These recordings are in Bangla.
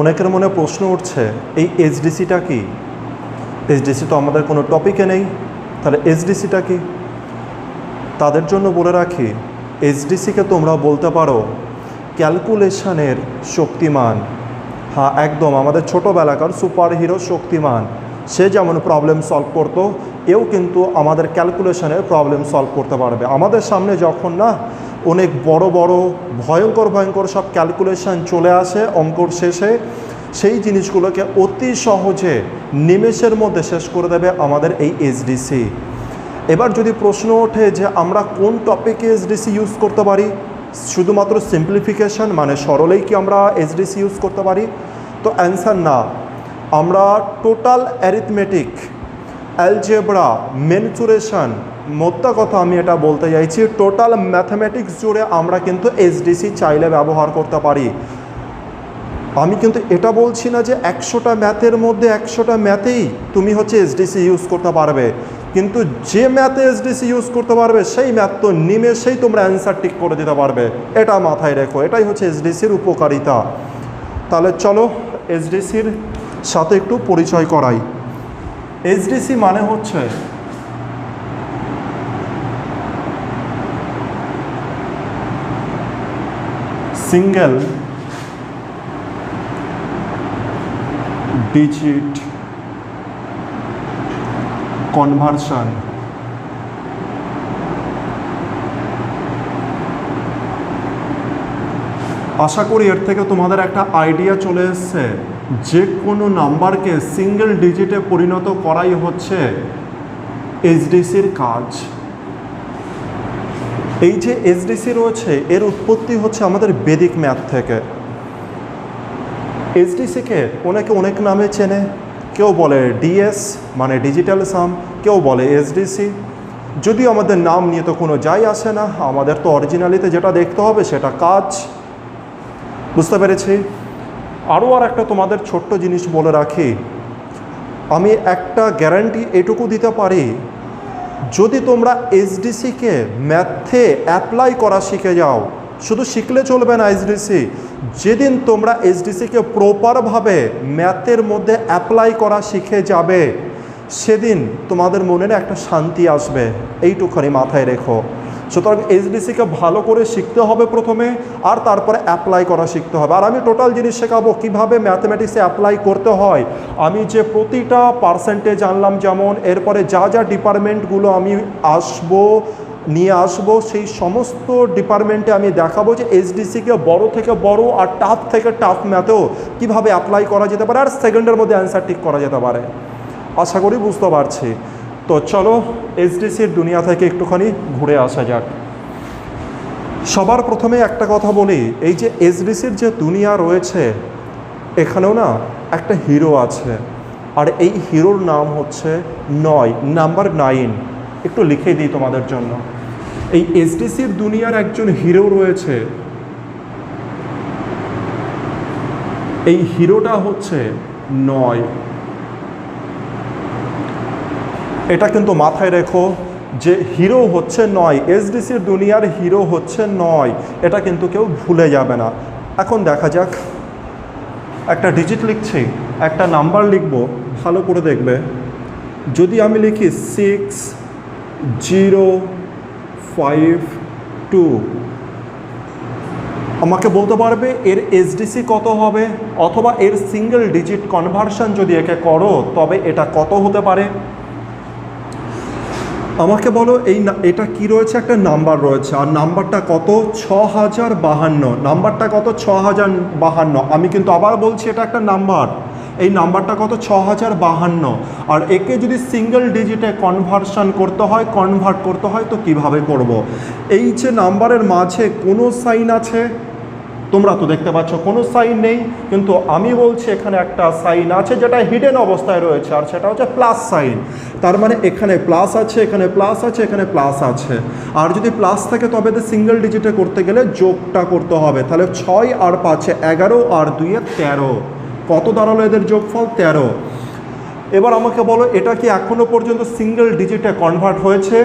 অনেকের মনে প্রশ্ন উঠছে, এই এইচডিসিটা কি? এইচডিসি তো আমাদের কোনো টপিকে নেই, তাহলে এইচডিসিটা কি? তাদের জন্য বলে রাখি, এইচডিসিকে তোমরা বলতে পারো ক্যালকুলেশনের শক্তিমান। হ্যাঁ, একদম আমাদের ছোটোবেলাকার সুপার হিরো শক্তিমান। সে যেমন প্রবলেম সলভ করতো, এও কিন্তু আমাদের ক্যালকুলেশনের প্রবলেম সলভ করতে পারবে। আমাদের সামনে যখন না অনেক বড় বড় ভয়ঙ্কর ভয়ঙ্কর সব ক্যালকুলেশন চলে আসে অঙ্কর শেষে, সেই জিনিসগুলোকে অতি সহজে নিমেষের মধ্যে শেষ করে দেবে আমাদের এই এইচডিসি। এবার যদি প্রশ্ন ওঠে যে আমরা কোন টপিকে এইচডিসি ইউজ করতে পারি, শুধুমাত্র সিম্পলিফিকেশন মানে সরলেই কি আমরা এইচডিসি ইউজ করতে পারি? তো অ্যান্সার না। আমরা টোটাল অ্যারিথমেটিক, অ্যালজেব্রা, মেনচুরেশন, মোদ্দা কথা আমি এটা বলতে চাইছি টোটাল ম্যাথামেটিক্স জুড়ে আমরা কিন্তু এইচডিসি চাইলে ব্যবহার করতে পারি। আমি কিন্তু এটা বলছি না যে 100টা ম্যাথের মধ্যে 100টা ম্যাথেই তুমি এইচডিসি ইউজ করতে পারবে, কিন্তু যে ম্যাথে এইচডিসি ইউজ করতে পারবে সেই ম্যাথ তো নিমেষেই তোমরা অ্যান্সার ঠিক করে দিতে পারবে। এটা মাথায় রেখো, এটাই এইচডিসির উপকারিতা। তাহলে চলো এইচডিসির সাথে একটু পরিচয় করাই। এইচডিসি মানে হচ্ছে সিঙ্গেল ডিজিট কনভার্সন। আশা করি এর থেকে তোমাদের একটা আইডিয়া চলে এসছে, যে কোনো নাম্বারকে সিঙ্গেল ডিজিটে পরিণত করাই হচ্ছে এইচডিসির কাজ। এই যে এইচডিসি রয়েছে এর উৎপত্তি হচ্ছে আমাদের বেদিক ম্যাথ থেকে। এইচডিসিকে অনেকে অনেক নামে চেনে, কেউ বলে ডিএস মানে ডিজিটাল সাম, কেউ বলে এইচডিসি। যদিও আমাদের নাম নিয়ে তো কোনো যাই আসে না, আমাদের তো অরিজিনালিতে যেটা দেখতে হবে সেটা কাজ। বুঝতে পেরেছি। আরও একটা তোমাদের ছোট্ট জিনিস বলে রাখি, আমি একটা গ্যারান্টি এটুকু দিতে পারি, যদি তোমরা এইচডিসিকে ম্যাথে অ্যাপ্লাই করা শিখে যাও, শুধু শিখলে চলবে না এইচডিসি, যেদিন তোমরা এইচডিসিকে প্রপারভাবে ম্যাথের মধ্যে অ্যাপ্লাই করা শিখে যাবে, সেদিন তোমাদের মনে একটা শান্তি আসবে। এইটুখানি মাথায় রেখো। সুতরাং এইচডিসিকে ভালো করে শিখতে হবে প্রথমে, আর তারপরে অ্যাপ্লাই করা শিখতে হবে। আর আমি টোটাল জিনিস শেখাবো কীভাবে ম্যাথমেটিক্সে অ্যাপ্লাই করতে হয়। আমি যে প্রতিটা পার্সেন্টেজ আনলাম, যেমন এরপরে যা যা ডিপার্টমেন্টগুলো আমি নিয়ে আসবো, সেই সমস্ত ডিপার্টমেন্টে আমি দেখাবো যে এইচডিসিকে বড় থেকে বড় আর টাফ থেকে টাফ ম্যাথেও কীভাবে অ্যাপ্লাই করা যেতে পারে, আর সেকেন্ডের মধ্যে অ্যান্সার ঠিক করা যেতে পারে। আশা করি বুঝতে পারছি। তো চলো এইচডিসির দুনিয়া থেকে একটুখানি ঘুরে আসা যাক। সবার প্রথমে একটা কথা বলি, এই যে এইচডিসির যে দুনিয়া রয়েছে, এখানেও না একটা হিরো আছে, আর এই হিরোর নাম হচ্ছে 9, নাম্বার 9। একটু লিখে দিই তোমাদের জন্য। এই এইচডিসির দুনিয়ার একজন হিরো রয়েছে, এই হিরোটা হচ্ছে 9। এটা কিন্তু মাথায় রেখো যে হিরো হচ্ছে 9, এইচডিসির দুনিয়ার হিরো হচ্ছে 9, এটা কিন্তু কেউ ভুলে যাবে না। এখন দেখা যাক, একটা ডিজিট লিখছি, একটা নাম্বার লিখব, ভালো করে দেখবে। যদি আমি লিখি 6052, আমাকে বলতে পারবে এর এইচডিসি কত হবে, অথবা এর সিঙ্গেল ডিজিট কনভার্সন যদি একে করো তবে এটা কত হতে পারে। আমাকে বলো এটা কি রয়েছে, একটা নাম্বার রয়েছে, আর নাম্বারটা কত, 6052। নাম্বারটা কত, 6052। আমি কিন্তু আবার বলছি এটা একটা নাম্বার, এই নাম্বারটা কত, 6052। আর একে যদি সিঙ্গেল ডিজিটে কনভার্ট করতে হয় তো কিভাবে করব। এই যে নাম্বারের মাঝে কোনো সাইন আছে, তোমরা তো দেখতে পাচ্ছ কোনো সাইন নেই, কিন্তু আমি বলছি এখানে একটা সাইন আছে যেটা হিডেন অবস্থায় রয়েছে, আর সেটা হচ্ছে প্লাস সাইন। তার মানে এখানে প্লাস আছে, এখানে প্লাস আছে, এখানে প্লাস আছে। আর যদি প্লাস থাকে তবে তো সিঙ্গেল ডিজিটে করতে গেলে যোগটা করতে হবে। তাহলে 6 আর 5 11, আর 2 13। কত দাঁড়ালো এদের যোগফল, 13। এবার আমাকে বলো এটা কি এখনো পর্যন্ত সিঙ্গেল ডিজিটে কনভার্ট হয়েছে?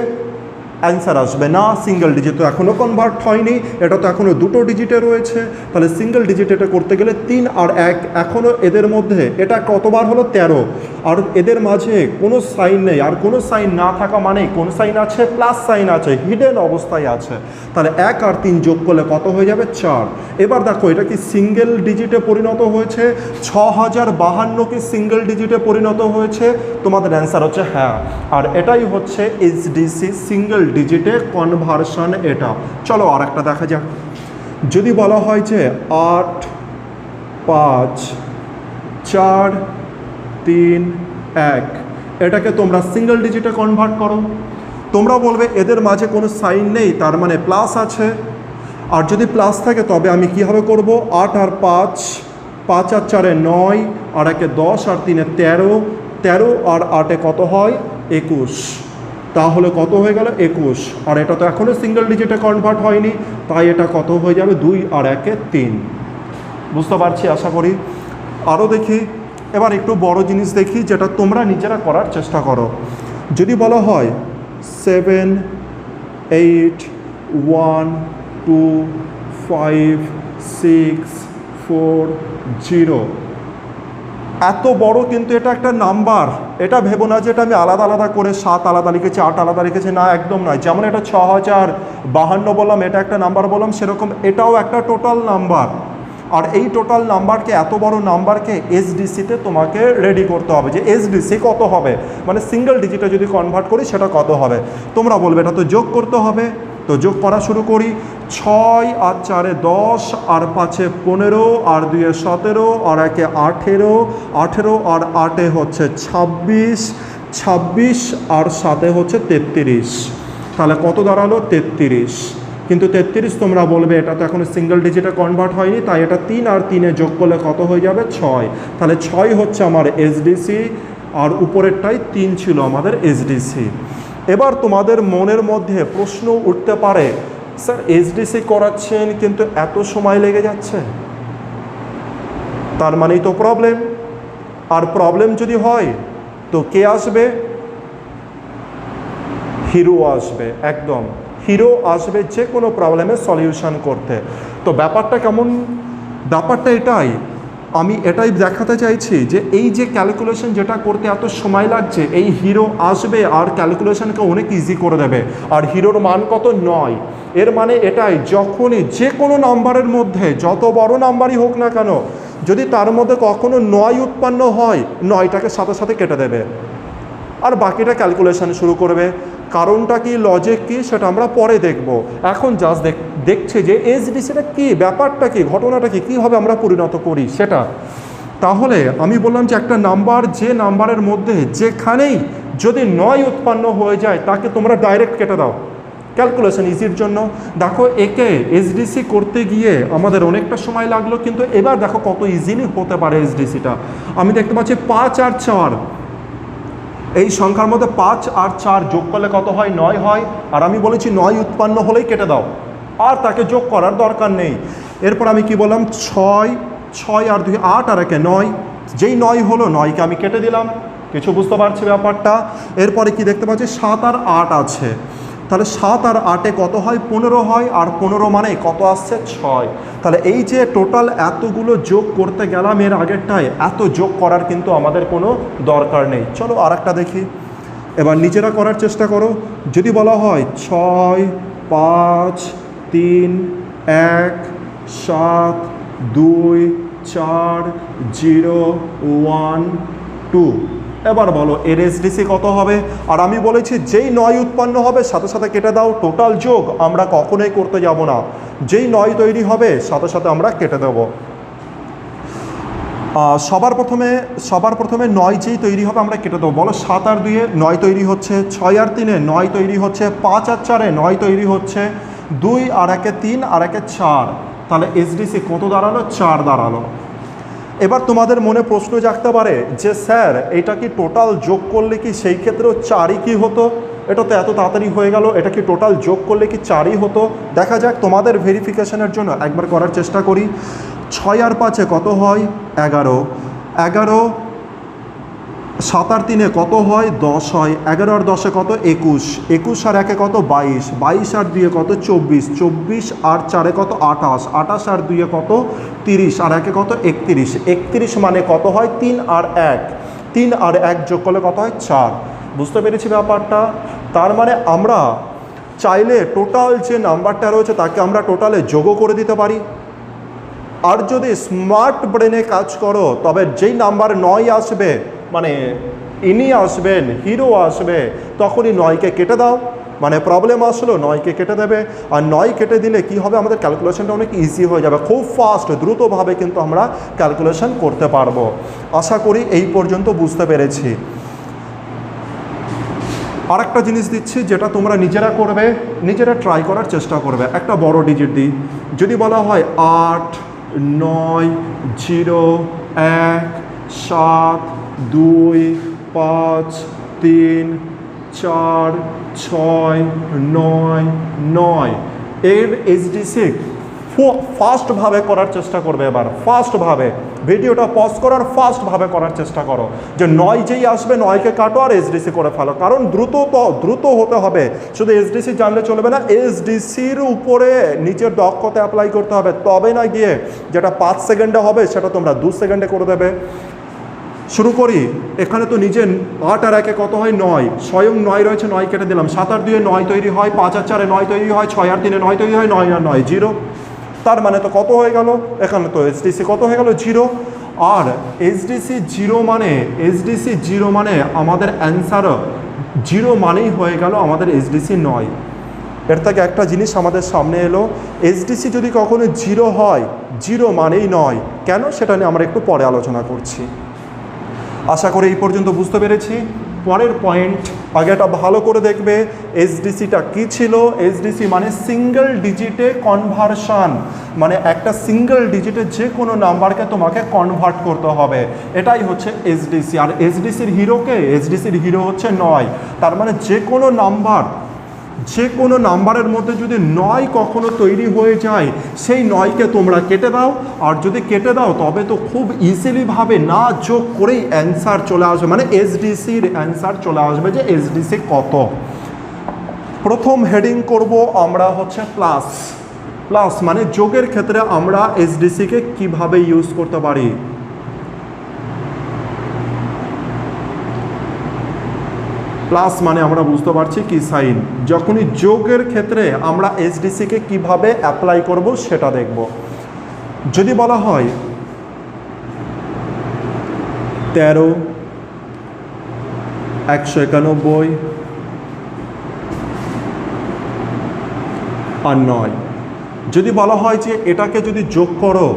অ্যান্সার আসবে না। সিঙ্গেল ডিজিট তো এখনও কনভার্ট হয়নি, এটা তো এখনও দুটো ডিজিটে রয়েছে, তাহলে সিঙ্গেল ডিজিট এটা করতে গেলে 3 আর 1 এখনও এদের মধ্যে এটা কতবার হলো 13, আর এদের মাঝে কোনো সাইন নেই, আর কোনো সাইন না থাকা মানে কোন সাইন আছে, প্লাস সাইন আছে, হিডেন অবস্থায় আছে। তাহলে 1 আর 3 যোগ করলে কত হয়ে যাবে 4। এবার দেখো এটা কি সিঙ্গেল ডিজিটে পরিণত হয়েছে, 6052 কি সিঙ্গেল ডিজিটে পরিণত হয়েছে? তোমাদের অ্যান্সার হচ্ছে হ্যাঁ, আর এটাই হচ্ছে এইচডিসি সিঙ্গেল ডিজিটে কনভার্সন। এটা চলো আর একটা দেখা যাক। যদি বলা হয় যে 8 5 4 3 1, এটাকে তোমরা সিঙ্গেল ডিজিটে কনভার্ট করো। তোমরা বলবে এদের মাঝে কোনো সাইন নেই, তার মানে প্লাস আছে, আর যদি প্লাস থাকে তবে আমি কীভাবে করব? 8 আর 5, 5 আর 4 9, আর 1 10, আর 3 13, 13 আর 8 কত হয়? 21। তাহলে কত হয়ে গেল? 21। আর এটা তো এখনও সিঙ্গেল ডিজিটে কনভার্ট হয়নি, তাই এটা কত হয়ে যাবে? 2 আর 1 3। বুঝতে পারছি আশা করি। আরও দেখি, এবার একটু বড় জিনিস দেখি যেটা তোমরা নিজেরা করার চেষ্টা করো। যদি বলা হয় 7 8 1 2 5 6 4 0, এত বড় কিন্তু এটা একটা নাম্বার। এটা ভেবো না যে এটা আমি আলাদা আলাদা করে 7 আলাদা লিখেছি, 8 আলাদা লিখেছি, না একদম নয়। যেমন এটা 6052 বললাম, এটা একটা নাম্বার বললাম, সেরকম এটাও একটা টোটাল নাম্বার। আর এই টোটাল নাম্বারকে, এত বড় নাম্বারকে এসডিসিতে তোমাকে রেডি করতে হবে, যে এসডিসি কত হবে, মানে সিঙ্গেল ডিজিটে যদি কনভার্ট করি সেটা কত হবে। তোমরা বলবে এটা তো যোগ করতে হবে, তো যোগ করা শুরু করি। 6 আর 4 10, আর 5 15, আর 2 17, আর 1 18, 18 আর 8 হচ্ছে 26, 26 আর 7 হচ্ছে 33। তাহলে কত দাঁড়ালো? 33। কিন্তু 33 তোমরা বলবে এটা তো এখনো সিঙ্গেল ডিজিটে কনভার্ট হয়নি, তাই এটা 3 আর 3 যোগ করলে কত হয়ে যাবে? 6। তাহলে 6 হচ্ছে আমার এসডিসি, আর উপরেরটাই 3 ছিল আমাদের এসডিসি। এবার তোমাদের মনের মধ্যে প্রশ্ন উঠতে পারে, স্যার এসডিসি করাচ্ছেন কিন্তু এত সময় লেগে যাচ্ছে, তার মানেই তো প্রবলেম। আর প্রবলেম যদি হয় তো কে আসবে? হিরো আসবে, একদম হিরো আসবে যে কোনো প্রবলেমের সলিউশন করতে। তো ব্যাপারটা কেমন? ব্যাপারটা এটাই, আমি এটাই দেখাতে চাইছি যে এই যে ক্যালকুলেশন যেটা করতে এত সময় লাগছে, এই হিরো আসবে আর ক্যালকুলেশনকে অনেক ইজি করে দেবে। আর হিরোর মান কত? 9। এর মানে এটাই, যখনই যে কোনো নাম্বারের মধ্যে, যত বড় নাম্বারই হোক না কেন, যদি তার মধ্যে কখনো 9 উৎপন্ন হয়, 9টাকে সাথে সাথে কেটে দেবে, আর বাকিটা ক্যালকুলেশন শুরু করবে। কারণটা কি, লজিক কি, সেটা আমরা পরে দেখব। এখন জাস্ট দেখছে যে এসডিসিটা কি, ব্যাপারটা কি, ঘটনাটা কি, কীভাবে আমরা পরিণত করি সেটা। তাহলে আমি বললাম যে একটা নাম্বার, যে নাম্বারের মধ্যে যেখানেই যদি 9 উৎপন্ন হয়ে যায় তাকে তোমরা ডাইরেক্ট কেটে দাও, ক্যালকুলেশন ইজির জন্য। দেখো একে এসডিসি করতে গিয়ে আমাদের অনেকটা সময় লাগলো, কিন্তু এবার দেখো কত ইজিলি হতে পারে এসডিসিটা। আমি দেখতে পাচ্ছি 5 আর 4, এই সংখ্যার মধ্যে 5 আর 4 যোগ করলে কত হয়? 9 হয়। আর আমি বলেছি 9 উৎপন্ন হলেই কেটে দাও, আর তাকে যোগ করার দরকার নেই। এরপর আমি কি বললাম? 6 আর 2 8, আর 1 9, যেই 9 হলো 9কে আমি কেটে দিলাম। কিছু বুঝতে পারছি ব্যাপারটা? এরপরে কি দেখতে পাচ্ছি? 7 আর 8 আছে, তাহলে 7 আর 8 কত হয়? 15 হয়, আর 15 মানে কত আসছে? 6। তাহলে এই যে টোটাল এতগুলো যোগ করতে গেলাম এর আগেরটায়, এত যোগ করার কিন্তু আমাদের কোনো দরকার নেই। চলো আর একটা দেখি, এবার নিজেরা করার চেষ্টা করো। যদি বলা হয় 6 5 3 1 7 2 4 0 1 2, এবার বলো এর এসডিসি কত হবে? আর আমি বলেছি যেই 9 উৎপন্ন হবে সাথে সাথে কেটে দাও, টোটাল যোগ আমরা কখনোই করতে যাব না, যেই 9 তৈরি হবে সাথে সাথে আমরা কেটে দেব। সবার প্রথমে 9 যেই তৈরি হবে আমরা কেটে দেবো। বলো 7 আর 2 9 তৈরি হচ্ছে, 6 আর 3 9 তৈরি হচ্ছে, 5 আর 4 9 তৈরি হচ্ছে, 2 আর 1 3, আর 1 4। তাহলে এসডিসি কত দাঁড়ালো? 4 দাঁড়ালো। এবার তোমাদের মনে প্রশ্ন জাগতে পারে যে স্যার এটা কি টোটাল যোগ করলে কি সেই ক্ষেত্রেও 4ই কি হতো? এটা তো এত তাড়াতাড়ি হয়ে গেল, এটা কি টোটাল যোগ করলে কি 4ই হতো? দেখা যাক, তোমাদের ভেরিফিকেশনের জন্য একবার করার চেষ্টা করি। 6 আর 5 কত হয়? 11। 11 7 আর 3 কত হয় 10 হয়, 11 আর 10 কত 21, 21 আর 1 কত 22, 22 আর 2 কত 24, 24 আর 4 কত 28, 28 আর 2 কত 30 আর 1 কত 31, 31 মানে কত হয় 3 আর 1, 3 আর 1 যোগ করলে কত হয় 4। বুঝতে পেরেছি ব্যাপারটা? তার মানে আমরা চাইলে টোটাল যে নাম্বারটা রয়েছে তাকে আমরা টোটালে যোগও করে দিতে পারি। আর যদি স্মার্ট ব্রেনে কাজ করো তবে যেই নাম্বার 9 আসবে, মানে ইনি আসবেন, হিরো আসবে, তখনই 9কে কেটে দাও, মানে প্রবলেম আসলো 9কে কেটে দেবে। আর 9 কেটে দিলে কি হবে, আমাদের ক্যালকুলেশনটা অনেক ইজি হয়ে যাবে, খুব ফাস্ট দ্রুতভাবে কিন্তু আমরা ক্যালকুলেশন করতে পারবো। আশা করি এই পর্যন্ত বুঝতে পেরেছি। আরেকটা জিনিস দিচ্ছি যেটা তোমরা নিজেরা করবে, নিজেরা ট্রাই করার চেষ্টা করবে। একটা বড় ডিজিট দিই, যদি বলা হয় 8 9 0 1 7 2 5 3 4 6 9 9, এর এইচডিসি ফাস্টভাবে করার চেষ্টা করবে। এবার ফাস্টভাবে ভিডিওটা পজ করার ফাস্টভাবে করার চেষ্টা করো, যে 9 যেই আসবে 9কে কাটো আর এইচডিসি করে ফেলো, কারণ দ্রুত হতে হবে। শুধু এইচডিসি জানলে চলবে না, এইচডিসির উপরে নিজের দক্ষতা অ্যাপ্লাই করতে হবে, তবে না গিয়ে যেটা 5 সেকেন্ডে হবে সেটা তোমরা 2 সেকেন্ডে করে দেবে। শুরু করি। এখানে তো নিজে 8 আর 1 কত হয় 9, স্বয়ং 9 রয়েছে, 9 কেটে দিলাম। 7 আর 2 9 তৈরি হয়, 5 আর 4 9 তৈরি হয়, 6 আর 3 9 তৈরি হয়, 9 আর 9 0। তার মানে তো কত হয়ে গেল, এখানে তো এইচডিসি কত হয়ে গেল 0। আর এইচডিসি 0 মানে আমাদের অ্যান্সার 0 মানেই হয়ে গেল আমাদের এইচডিসি 9। এর থেকে একটা জিনিস আমাদের সামনে এলো, এইচডিসি যদি কখনো 0 হয় 0 মানেই 9, কেন সেটা নিয়ে আমরা একটু পরে আলোচনা করছি। আশা করি এই পর্যন্ত বুঝতে পেরেছি। পরের পয়েন্ট, আগেটা ভালো করে দেখবে, এইচডিসিটা কী ছিল। এইচডিসি মানে সিঙ্গেল ডিজিটে কনভার্সন, মানে একটা সিঙ্গেল ডিজিটে যে কোনো নাম্বারকে তোমাকে কনভার্ট করতে হবে, এটাই হচ্ছে এইচডিসি। আর এইচডিসির হিরো হচ্ছে 9। তার মানে যে কোনো নাম্বারের মধ্যে যদি 9 কখনো তৈরি হয়ে যায়, সেই 9কে তোমরা কেটে দাও। আর যদি কেটে দাও তবে তো খুব ইজিলিভাবে না যোগ করেই অ্যান্সার চলে আসবে, মানে এইচডিসির অ্যান্সার চলে আসবে যে এইচডিসি কত। প্রথম হেডিং করব আমরা হচ্ছে প্লাস মানে যোগের ক্ষেত্রে আমরা এইচডিসিকে কিভাবে ইউজ করতে পারি। প্লাস মানে আমরা বুঝতে পারছি কি সাইন, যখনই যোগের ক্ষেত্রে আমরা এইচডিসিকে কিভাবে অ্যাপ্লাই করব সেটা দেখব। যদি বলা হয় 13 191 আর 9, যদি বলা হয় যে এটাকে যদি যোগ করো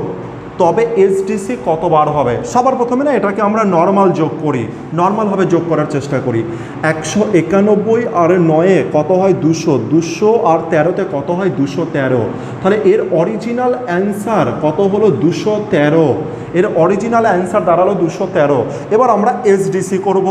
তবে এইচডিসি কতবার হবে, সবার প্রথমে না এটাকে আমরা নর্মাল যোগ করি, নর্মালভাবে যোগ করার চেষ্টা করি। 191 আর 9 কত হয় 200, 200 আর 13তে কত হয় 213, তাহলে এর অরিজিনাল অ্যান্সার কত হলো 213, এর অরিজিনাল অ্যান্সার দাঁড়ালো 213। এবার আমরা এইচডিসি করব।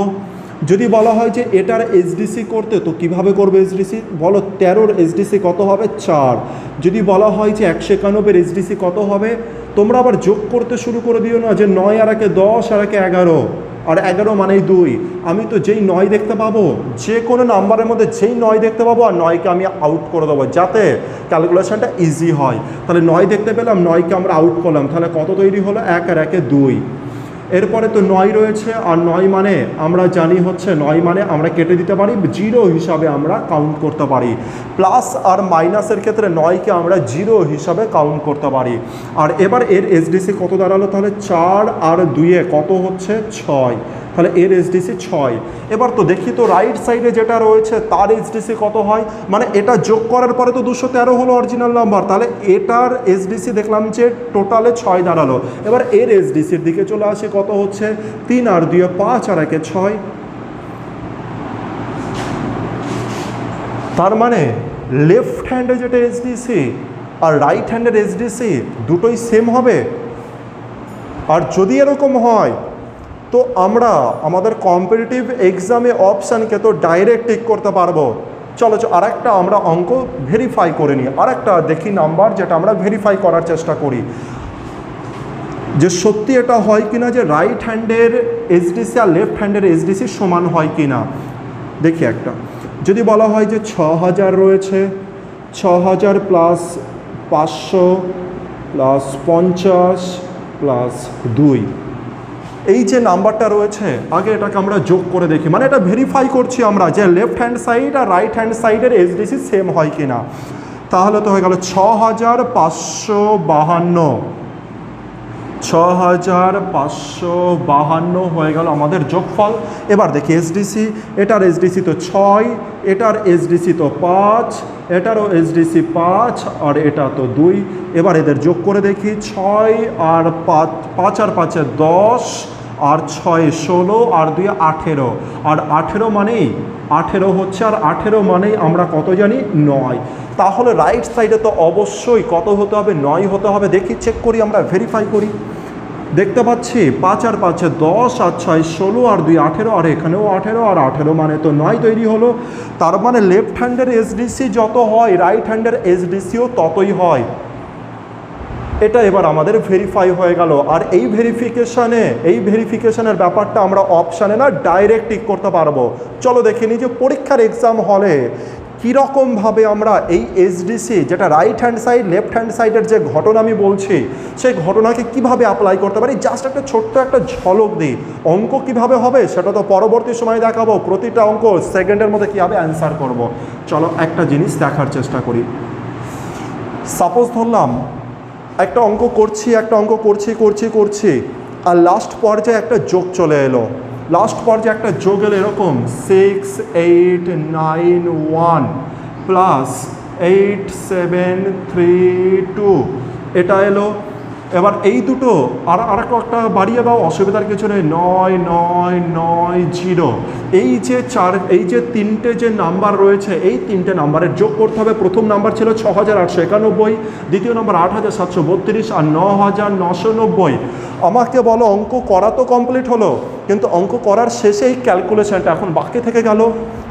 যদি বলা হয় যে এটার এইচডিসি করতে, তো কিভাবে করবে এইচডিসি বলো, 13-র এইচডিসি কত হবে 4। যদি বলা হয় যে 191-এর এইচডিসি কত হবে, তোমরা আবার যোগ করতে শুরু করে দিও না যে 9 আর 1 10 আর 1 11, আর 11 মানেই 2। আমি তো যেই 9 দেখতে পাবো, যে কোনো নাম্বারের মধ্যে যেই 9 দেখতে পাবো, আর 9কে আমি আউট করে দেবো যাতে ক্যালকুলেশনটা ইজি হয়। তাহলে 9 দেখতে পেলাম, 9কে আমরা আউট করলাম, তাহলে কত তৈরি হলো 1 আর 1 2। এরপরে তো 9 রয়েছে, আর 9 মানে আমরা জানি হচ্ছে 9 মানে আমরা কেটে দিতে পারি, 0 হিসাবে আমরা কাউন্ট করতে পারি। প্লাস আর মাইনাসের ক্ষেত্রে 9কে আমরা 0 হিসাবে কাউন্ট করতে পারি। আর এবার এর এইচডিসি কত দাঁড়ালো, তাহলে 4 আর 2-এ কত হচ্ছে 6, তাহলে এর এইচডিসি 6। এবার তো দেখি তো রাইট সাইডে যেটা রয়েছে তার এইচডিসি কত হয়, মানে এটা যোগ করার পরে তো 213 হলো অরিজিনাল নাম্বার, তাহলে এটার এইচডিসি দেখলাম যে টোটালে 6 দাঁড়ালো। এবার এর এইচডিসির দিকে চলে আসে, কত হচ্ছে 3 আর 2-এ 5 আর 1-এ 6। তার মানে লেফট হ্যান্ডে যেটা এইচডিসি আর রাইট হ্যান্ডের এইচডিসি দুটোই সেম হবে। আর যদি এরকম হয় তো আমরা আমাদের কম্পিটিটিভ এক্সামে অপশানকে তো ডাইরেক্ট টিক করতে পারবো। চলো আরেকটা আমরা অঙ্ক ভেরিফাই করে নিই, আরেকটা দেখি নাম্বার যেটা আমরা ভেরিফাই করার চেষ্টা করি। যে সত্যি এটা হয় কিনা যে রাইট হ্যান্ডের এইচডিসি আর লেফট হ্যান্ডের এইচডিসি সমান হয় কিনা। দেখি একটা, যদি বলা হয় যে 6000 রয়েছে, 6000 প্লাস 500 প্লাস 50 প্লাস 2, এই যে নাম্বারটা রয়েছে আগে এটাকে আমরা যোগ করে দেখি, মানে এটা ভেরিফাই করছি আমরা যে লেফট হ্যান্ড সাইড আর রাইট হ্যান্ড সাইডের এইচডিসি সেম হয় কিনা। তাহলে তো হয়ে গেল 6552, 6552 হয়ে গেল আমাদের যোগফল। এবার দেখি এইচডিসি, এটার এইচডিসি তো 6, এটার এইচডিসি তো 5, এটারও এইচডিসি 5, আর এটা তো 2। এবার এদের যোগ করে দেখি, 6 আর 5 আর 5 10, আর 6 16, আর 2 18, আর 18 মানেই 18 হচ্ছে, আর 18 মানেই আমরা কত জানি 9। তাহলে রাইট সাইডে তো অবশ্যই কত হতে হবে, 9 হতে হবে। দেখি চেক করি, আমরা ভেরিফাই করি। দেখতে পাচ্ছি 5 আর 5 10, আর 6 16, আর 2 18, আর এখানেও 18, আর 18 মানে তো 9 তৈরি হলো। তার মানে লেফট হ্যান্ডের এইচডিসি যত হয় রাইট হ্যান্ডের এইচডিসিও ততই হয়। এটা এবার আমাদের ভেরিফাই হয়ে গেল। আর এই ভেরিফিকেশনের ব্যাপারটা আমরা অপশানে না ডাইরেক্ট টিক করতে পারবো। চলো দেখে নিই যে পরীক্ষার এক্সাম হলে কীরকমভাবে আমরা এই এইচডিসি, যেটা right hand side left hand সাইডের যে ঘটনা আমি বলছি, সেই ঘটনাকে কিভাবে অ্যাপ্লাই করতে পারি, জাস্ট একটা ছোট্ট একটা ঝলক দিই। অঙ্ক কিভাবে হবে সেটা তো পরবর্তী সময় দেখাবো, প্রতিটা অঙ্ক সেকেন্ডের মধ্যে কীভাবে অ্যান্সার করব। চলো একটা জিনিস দেখার চেষ্টা করি। সাপোজ ধরলাম একটা অঙ্ক করছি আর লাস্ট পর্যায়ে একটা যোগ চলে এলো। লাস্ট পর্যায়ে একটা যোগ এলো এরকম 6 8 9 1 প্লাস 8 7 3 2, এটা এলো। এবার এই দুটো আর একটা বাড়িয়ে দাও, অসুবিধার কিছু নেই, 9 9 9 0। এই যে তিনটে যে নাম্বার রয়েছে, এই তিনটে নাম্বারের যোগ করতে হবে। প্রথম নাম্বার ছিল 6891, দ্বিতীয় নাম্বার 8732, আর 9990। আমাকে বলো অঙ্ক করা তো কমপ্লিট হলো, কিন্তু অঙ্ক করার শেষে এই ক্যালকুলেশনটা এখন বাকি থেকে গেল।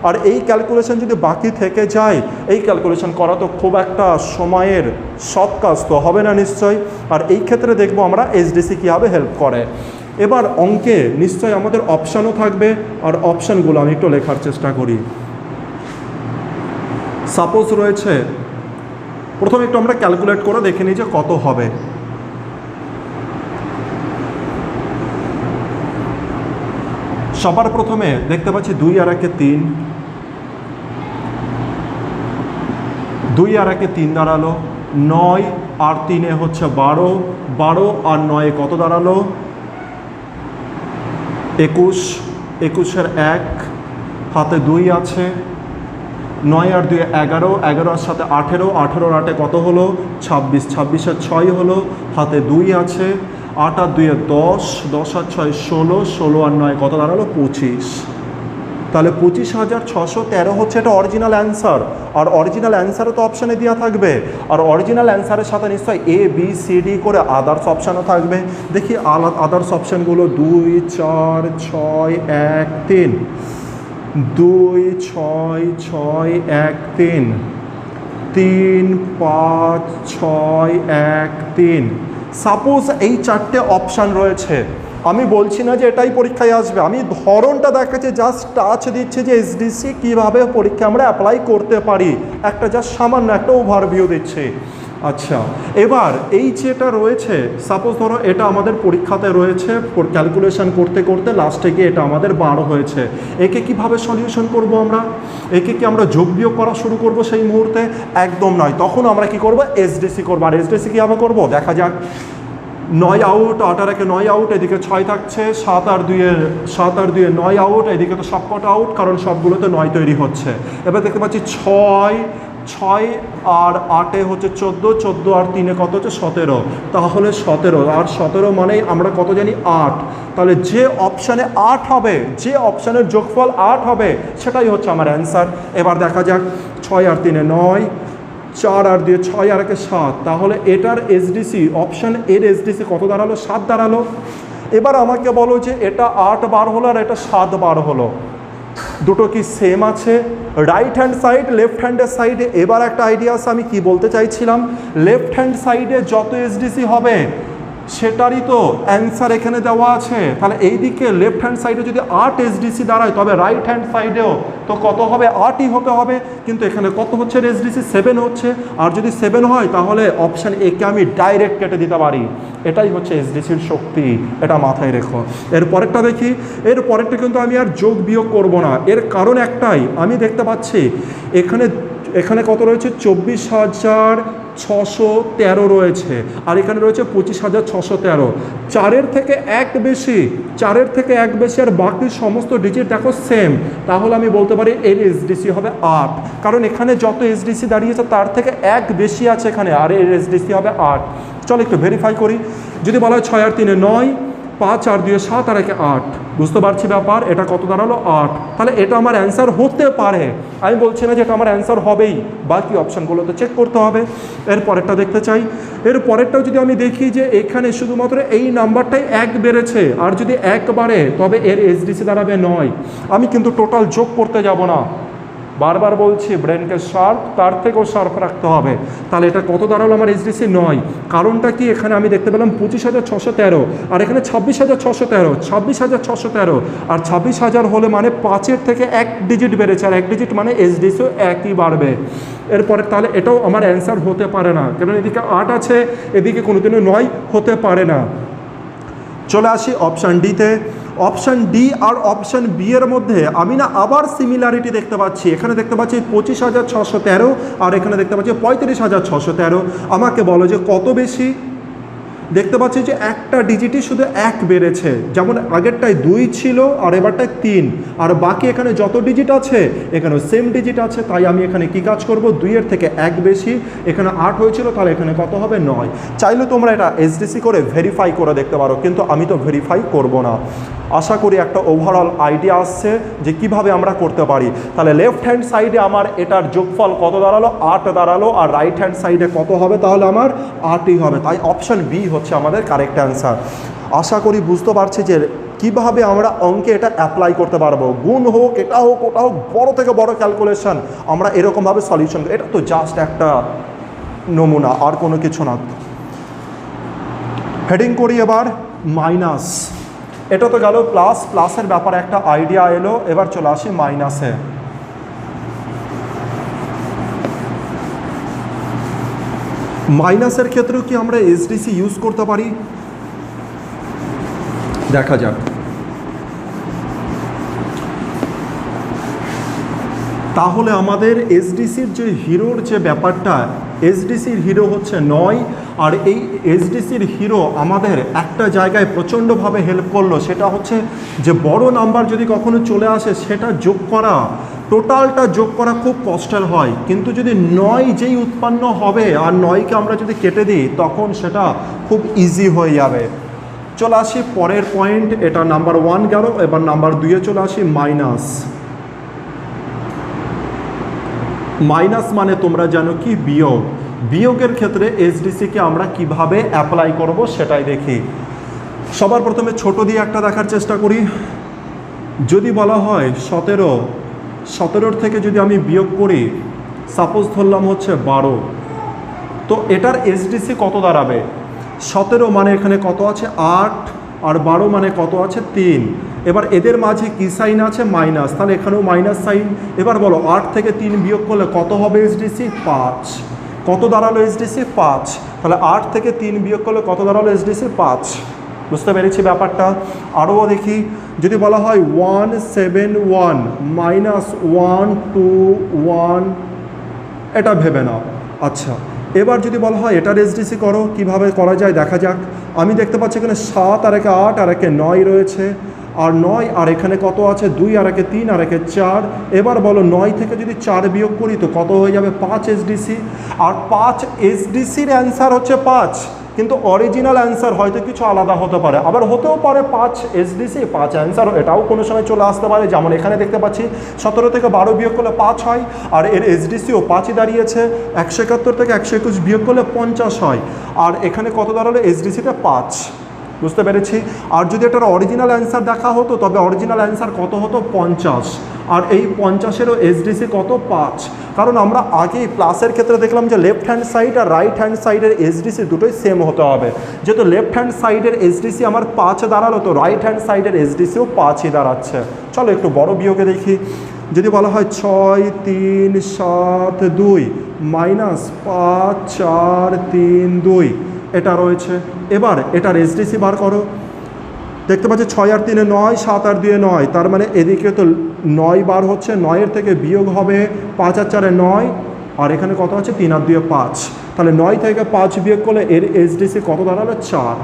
আর এই ক্যালকুলেশন যদি বাকি থেকে যায়, এই ক্যালকুলেশন করা তো খুব একটা সময়ের সৎ কাজ তো হবে না নিশ্চয়ই। আর এই ক্ষেত্রে দেখবো আমরা এইচডিসি কীভাবে হেল্প করে। এবার অঙ্কে নিশ্চয়ই আমাদের অপশানও থাকবে, আর অপশানগুলো আমি একটু লেখার চেষ্টা করি। সাপোজ রয়েছে, প্রথমে একটু আমরা ক্যালকুলেট করে দেখে নিই যে কত হবে। সবার প্রথমে দেখতে পাচ্ছি 2 আর 1 3, 2 আর 1 3 দাঁড়ালো, 9 আর 3 হচ্ছে 12, 12 আর 9 কত দাঁড়ালো 21, 21-এর 1 হাতে 2 আছে, 9 আর 2 11, 11-এর সাথে 18, 18-এর 8 কত হলো 26, 26-এর 6 হলো, হাতে 2 আছে, 8 আর 2 10, 10 আর 6 16, 16 আর 9 কত দাঁড়ালো 25। তাহলে 25,613 হচ্ছে এটা অরিজিনাল অ্যান্সার। আর অরিজিনাল অ্যান্সারও তো অপশানে দেওয়া থাকবে, আর অরিজিনাল অ্যান্সারের সাথে নিশ্চয়ই ABCD করে আদার্স অপশানও থাকবে। দেখি আদার্স অপশানগুলো 2 4 6 1 3, 2 6 6 1 3, 3 5 6 1 3। সাপোজ এই 4টে অপশান রয়েছে, আমি বলছি না যে এটাই পরীক্ষায় আসবে, আমি ধরনটা দেখাচ্ছি, জাস্ট টাচ দিচ্ছে যে এইচডিসি কীভাবে পরীক্ষা আমরা অ্যাপ্লাই করতে পারি, একটা জাস্ট সামান্য একটা ওভারভিউ দিচ্ছে। আচ্ছা, এবার এই যেটা রয়েছে, সাপোজ ধরো এটা আমাদের পরীক্ষাতে রয়েছে, ক্যালকুলেশন করতে করতে লাস্টে গিয়ে এটা আমাদের 12 হয়েছে। একে কিভাবে সলিউশন করব আমরা? একে কি আমরা যোগ বিয়োগ করা শুরু করব সেই মুহূর্তে? একদম নয়। তখন আমরা কি করব? এইচডিসি করবো। আর এইচডিসি কীভাবে করবো দেখা যাক। 9 আউট, 8 আর 1 9 আউট, এদিকে 6 থাকছে, 7 আর 2 9 আউট, এদিকে তো সবকটা আউট, কারণ সবগুলোতে 9 তৈরি হচ্ছে। এবার দেখতে পাচ্ছি 6 আর 8 হচ্ছে 14, 14 আর 3 কত হচ্ছে 17। তাহলে 17, আর 17 মানেই আমরা কত জানি 8। তাহলে যে অপশানে 8 হবে, যে অপশানের যোগফল 8 হবে, সেটাই হচ্ছে আমার অ্যান্সার। এবার দেখা যাক, 6 আর 3 9, 4 আর 2 6 আর 1 7। তাহলে এটার এইচডিসি, অপশান এর এইচডিসি কত দাঁড়ালো? 7 দাঁড়ালো। এবার আমাকে বলো যে এটা 8 বার হলো আর এটা 7 বার হলো, দুটো কি সেম আছে? রাইট হ্যান্ড সাইড লেফট হ্যান্ডের সাইডে এবার একটা আইডিয়া আছে, আমি কি বলতে চাইছিলাম, লেফট হ্যান্ড সাইডে যত এইচডিসি হবে সেটারই তো অ্যান্সার এখানে দেওয়া আছে। তাহলে এই দিকে লেফট হ্যান্ড সাইডে যদি 8 এসডিসি দাঁড়ায় তবে রাইট হ্যান্ড সাইডেও তো কত হবে, 8ই হতে হবে। কিন্তু এখানে কত হচ্ছে এসডিসি, 7 হচ্ছে। আর যদি 7 হয় তাহলে অপশান এ কে আমি ডাইরেক্ট কেটে দিতে পারি। এটাই হচ্ছে এসডিসির শক্তি, এটা মাথায় রেখো। এর পরেরটা দেখি, এর পরেরটা কিন্তু আমি আর যোগ বিয়োগ করব না। এর কারণ একটাই, আমি দেখতে পাচ্ছি এখানে কত রয়েছে, 24,613 রয়েছে, আর এখানে রয়েছে 25,613। 4-এর থেকে এক বেশি, 4-এর থেকে এক বেশি, আর বাকি সমস্ত ডিজিট দেখো সেম। তাহলে আমি বলতে পারি এর এসডিসি হবে 8, কারণ এখানে যত এসডিসি দাঁড়িয়েছে তার থেকে এক বেশি আছে এখানে, আর এর এসডিসি হবে 8। চলো একটু ভেরিফাই করি। যদি বলা হয় 6 আর 3 9, 5 আর 2 7 আর 1 8, বুঝতে পারছি ব্যাপার। এটা কত দাঁড়ালো, 8। তাহলে এটা আমার অ্যান্সার হতে পারে, আমি বলছি না যে এটা আমার অ্যান্সার হবেই, বাকি অপশানগুলো তো চেক করতে হবে। এর পরেরটা দেখতে চাই। এর পরেরটাও যদি আমি দেখি যে এখানে শুধুমাত্র এই নাম্বারটাই 1 বেড়েছে, আর যদি 1 বাড়ে তবে এর এসডিসি দাঁড়াবে 9। আমি কিন্তু টোটাল যোগ করতে যাব না, বারবার বলছি ব্রেনকে শার্প, তার থেকেও শার্প রাখতে হবে। তাহলে এটা কত দাঁড়ালো আমার এসডিসি 9। কারণটা কি, এখানে আমি দেখতে পেলাম 25,613, আর এখানে 26,613, 26,613, আর 26,000 হলে মানে 5-এর থেকে এক ডিজিট বেড়েছে, আর এক ডিজিট মানে এসডিসিও একই বাড়বে। এরপরে তাহলে এটাও আমার অ্যান্সার হতে পারে না, কারণ এদিকে 8 আছে, এদিকে কোনোদিনও 9 হতে পারে না। চলে আসি অপশান ডিতে। অপশান ডি আর অপশান বি এর মধ্যে আমি না আবার সিমিলারিটি দেখতে পাচ্ছি। এখানে দেখতে পাচ্ছি 25,613, আর এখানে দেখতে পাচ্ছি 35,613। আমাকে বলো যে কত বেশি। দেখতে পাচ্ছি যে একটা ডিজিটই শুধু 1 বেড়েছে, যেমন আগেরটায় 2 ছিল আর এবারটায় 3, আর বাকি এখানে যত ডিজিট আছে এখানে সেম ডিজিট আছে। তাই আমি এখানে কি কাজ করব, 2-এর থেকে 1 বেশি, এখানে 8 হয়েছিল, তাহলে এখানে কত হবে, 9। চাইলে তোমরা এটা এসডিসি করে ভেরিফাই করে দেখতে পারো, কিন্তু আমি তো ভেরিফাই করব না। আশা করি একটা ওভারঅল আইডিয়া আসছে যে কিভাবে আমরা করতে পারি। তাহলে লেফট হ্যান্ড সাইডে আমার এটার যোগফল কত দাঁড়ালো, 8 দাঁড়ালো, আর রাইট হ্যান্ড সাইডে কত হবে, তাহলে আমার 8ই হবে। তাই অপশান বি হচ্ছে আমাদের কারেক্ট অ্যান্সার। আশা করি বুঝতে পারছি যে কিভাবে আমরা অঙ্কে এটা অ্যাপ্লাই করতে পারবো। গুণ হোক, এটা হোক, ওটা হোক, বড় থেকে বড় ক্যালকুলেশন আমরা এরকমভাবে সলিউশন, এটা তো জাস্ট একটা নমুনা, আর কোনো কিছু না। হেডিং করি এবার মাইনাস। এটা তো গেল প্লাস, প্লাসের ব্যাপারে একটা আইডিয়া এলো। এবার চলে আসি মাইনাসে। মাইনাসের ক্ষেত্রেও কি আমরা এসডিসি ইউজ করতে পারি, দেখা যাক। তাহলে আমাদের এসডিসির যে হিরোর যে ব্যাপারটা, এসডিসির হিরো হচ্ছে 9, আর এই এসডিসির হিরো আমাদের একটা জায়গায় প্রচণ্ডভাবে হেল্প করলো, সেটা হচ্ছে যে বড় নাম্বার যদি কখনো চলে আসে সেটা যোগ করা, টোটালটা যোগ করা খুব কষ্টের হয়। কিন্তু যদি 9 যেই উৎপন্ন হবে আর 9কে আমরা যদি কেটে দিই তখন সেটা খুব ইজি হয়ে যাবে। চলে আসি পরের পয়েন্ট, এটা নাম্বার 1 গেল। এবার নাম্বার 2-এ চলে আসি মাইনাস। মাইনাস মানে তোমরা জানো কি, বিয়োগ। বিয়োগের ক্ষেত্রে এসডিসিকে আমরা কিভাবে অ্যাপ্লাই করব সেটাই দেখি। সবার প্রথমে ছোট দিয়ে একটা দেখার চেষ্টা করি। যদি বলা হয় 17 থেকে যদি আমি বিয়োগ করি, সাপোজ ধরলাম হচ্ছে 12, তো এটার এসডিসি কত দাঁড়াবে। 17 মানে এখানে কত আছে, 8, আর 12 মানে কত আছে, 3। এবার এদের মাঝে কি সাইন আছে, মাইনাস, তাহলে এখানেও মাইনাস সাইন। এবার বলো 8 থেকে 3 বিয়োগ করলে কত হবে এসডিসি, 5। কত দাঁড়ালো এসডিসি, 5। তাহলে 8 থেকে 3 বিয়োগ করলে কত দাঁড়ালো এসডিসি, 5। বুঝতে পেরেছি ব্যাপারটা। আরও দেখি, যদি বলা হয় 171 মাইনাস 121, এটা ভেবে নাও। আচ্ছা, এবার যদি বলা হয় এটার এসডিসি করো, কিভাবে করা যায় দেখা যাক। আমি দেখতে পাচ্ছি এখানে 7 আর 1 8 আর 1 9 রয়েছে, আর 9 আর এখানে কত আছে, 2 আর 1 3 আর 1 4। এবার বলো 9 থেকে যদি 4 বিয়োগ করি তো কত হয়ে যাবে, 5 এসডিসি। আর 5 এসডিসির অ্যান্সার হচ্ছে 5, কিন্তু অরিজিনাল অ্যান্সার হয়তো কিছু আলাদা হতে পারে, আবার হতেও পারে 5 এসডিসি 5 অ্যান্সার, এটাও কোনো সময় চলে আসতে পারে। যেমন এখানে দেখতে পাচ্ছি 17 থেকে 12 বিয়োগ করলে 5 হয়, আর এর এসডিসিও 5ই দাঁড়িয়েছে। 171 থেকে 121 বিয়োগ করলে 50 হয়, আর এখানে কত দাঁড়ালো, এসডিসিতে 5। বুঝতে পেরেছি। আর যদি এটার অরিজিনাল অ্যান্সার দেখা হতো তবে অরিজিনাল অ্যান্সার কত হতো, 50। আর এই 50-এরও এসডিসি কত 5, কারণ আমরা আগেই প্লাসের ক্ষেত্রে দেখলাম যে লেফট হ্যান্ড সাইড আর রাইট হ্যান্ড সাইডের এসডিসি দুটোই সেম হতে হবে। যেহেতু লেফট হ্যান্ড সাইডের এসডিসি আমার 5 দাঁড়ালো, তো রাইট হ্যান্ড সাইডের এসডিসিও 5ই দাঁড়াচ্ছে। চলো একটু বড় বিয়োগে দেখি। যদি বলা হয় 6 3 7 2 -5 4 3 2, এটা রয়েছে। এবার এটার এসডিসি বার করো। দেখতে পাচ্ছি 6 আর 3 9, 7 আর 2 9, তার মানে এদিকে তো 9 বার হচ্ছে, 9-এর থেকে বিয়োগ হবে 5 আর 4 9, আর এখানে কত আছে 3 আর 2 5, তাহলে 9 থেকে 5 বিয়োগ করলে এর এসডিসি কত দাঁড়ালো 4।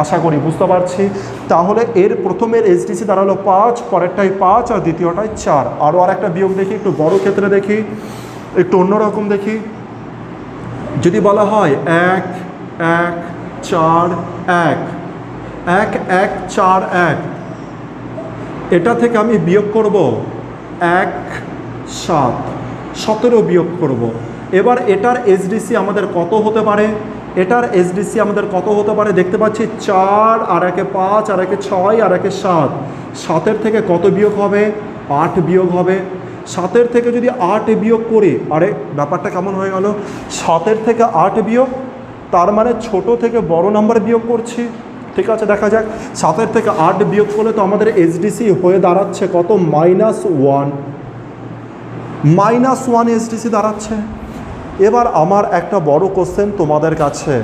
আশা করি বুঝতে পারছি। তাহলে এর প্রথমের এসডিসি দাঁড়ালো 5, পরেরটাই 5 আর দ্বিতীয়টাই 4। আরও আর একটা বিয়োগ দেখি, একটু বড় ক্ষেত্রে দেখি, একটু অন্যরকম দেখি। যদি বলা হয় 1 1 4 1 1 1 4 1, এটা থেকে আমি বিয়োগ করব 1 7 17 বিয়োগ করব। এবার এটার এসডিসি আমাদের কত হতে পারে? এটার এসডিসি আমাদের কত হতে পারে? দেখতে পাচ্ছি 4 আর 1 5 আর 1 6 আর 1 7, 7-এর থেকে কত বিয়োগ হবে? 8 বিয়োগ হবে। 7-এর থেকে যদি 8 বিয়োগ করি, আরে ব্যাপারটা কেমন হয়ে গেল? 7-এর থেকে 8 বিয়োগ, তার মানে ছোট থেকে বড় নাম্বার বিয়োগ করছি। ঠিক আছে, দেখা যাক। 7-এর থেকে 8 বিয়োগ করলে তো আমাদের এসডিসি হয়ে দাঁড়াচ্ছে কত? -1, -1 এসডিসি দাঁড়াচ্ছে। এবার আমার একটা বড় কোশ্চেন তোমাদের কাছে,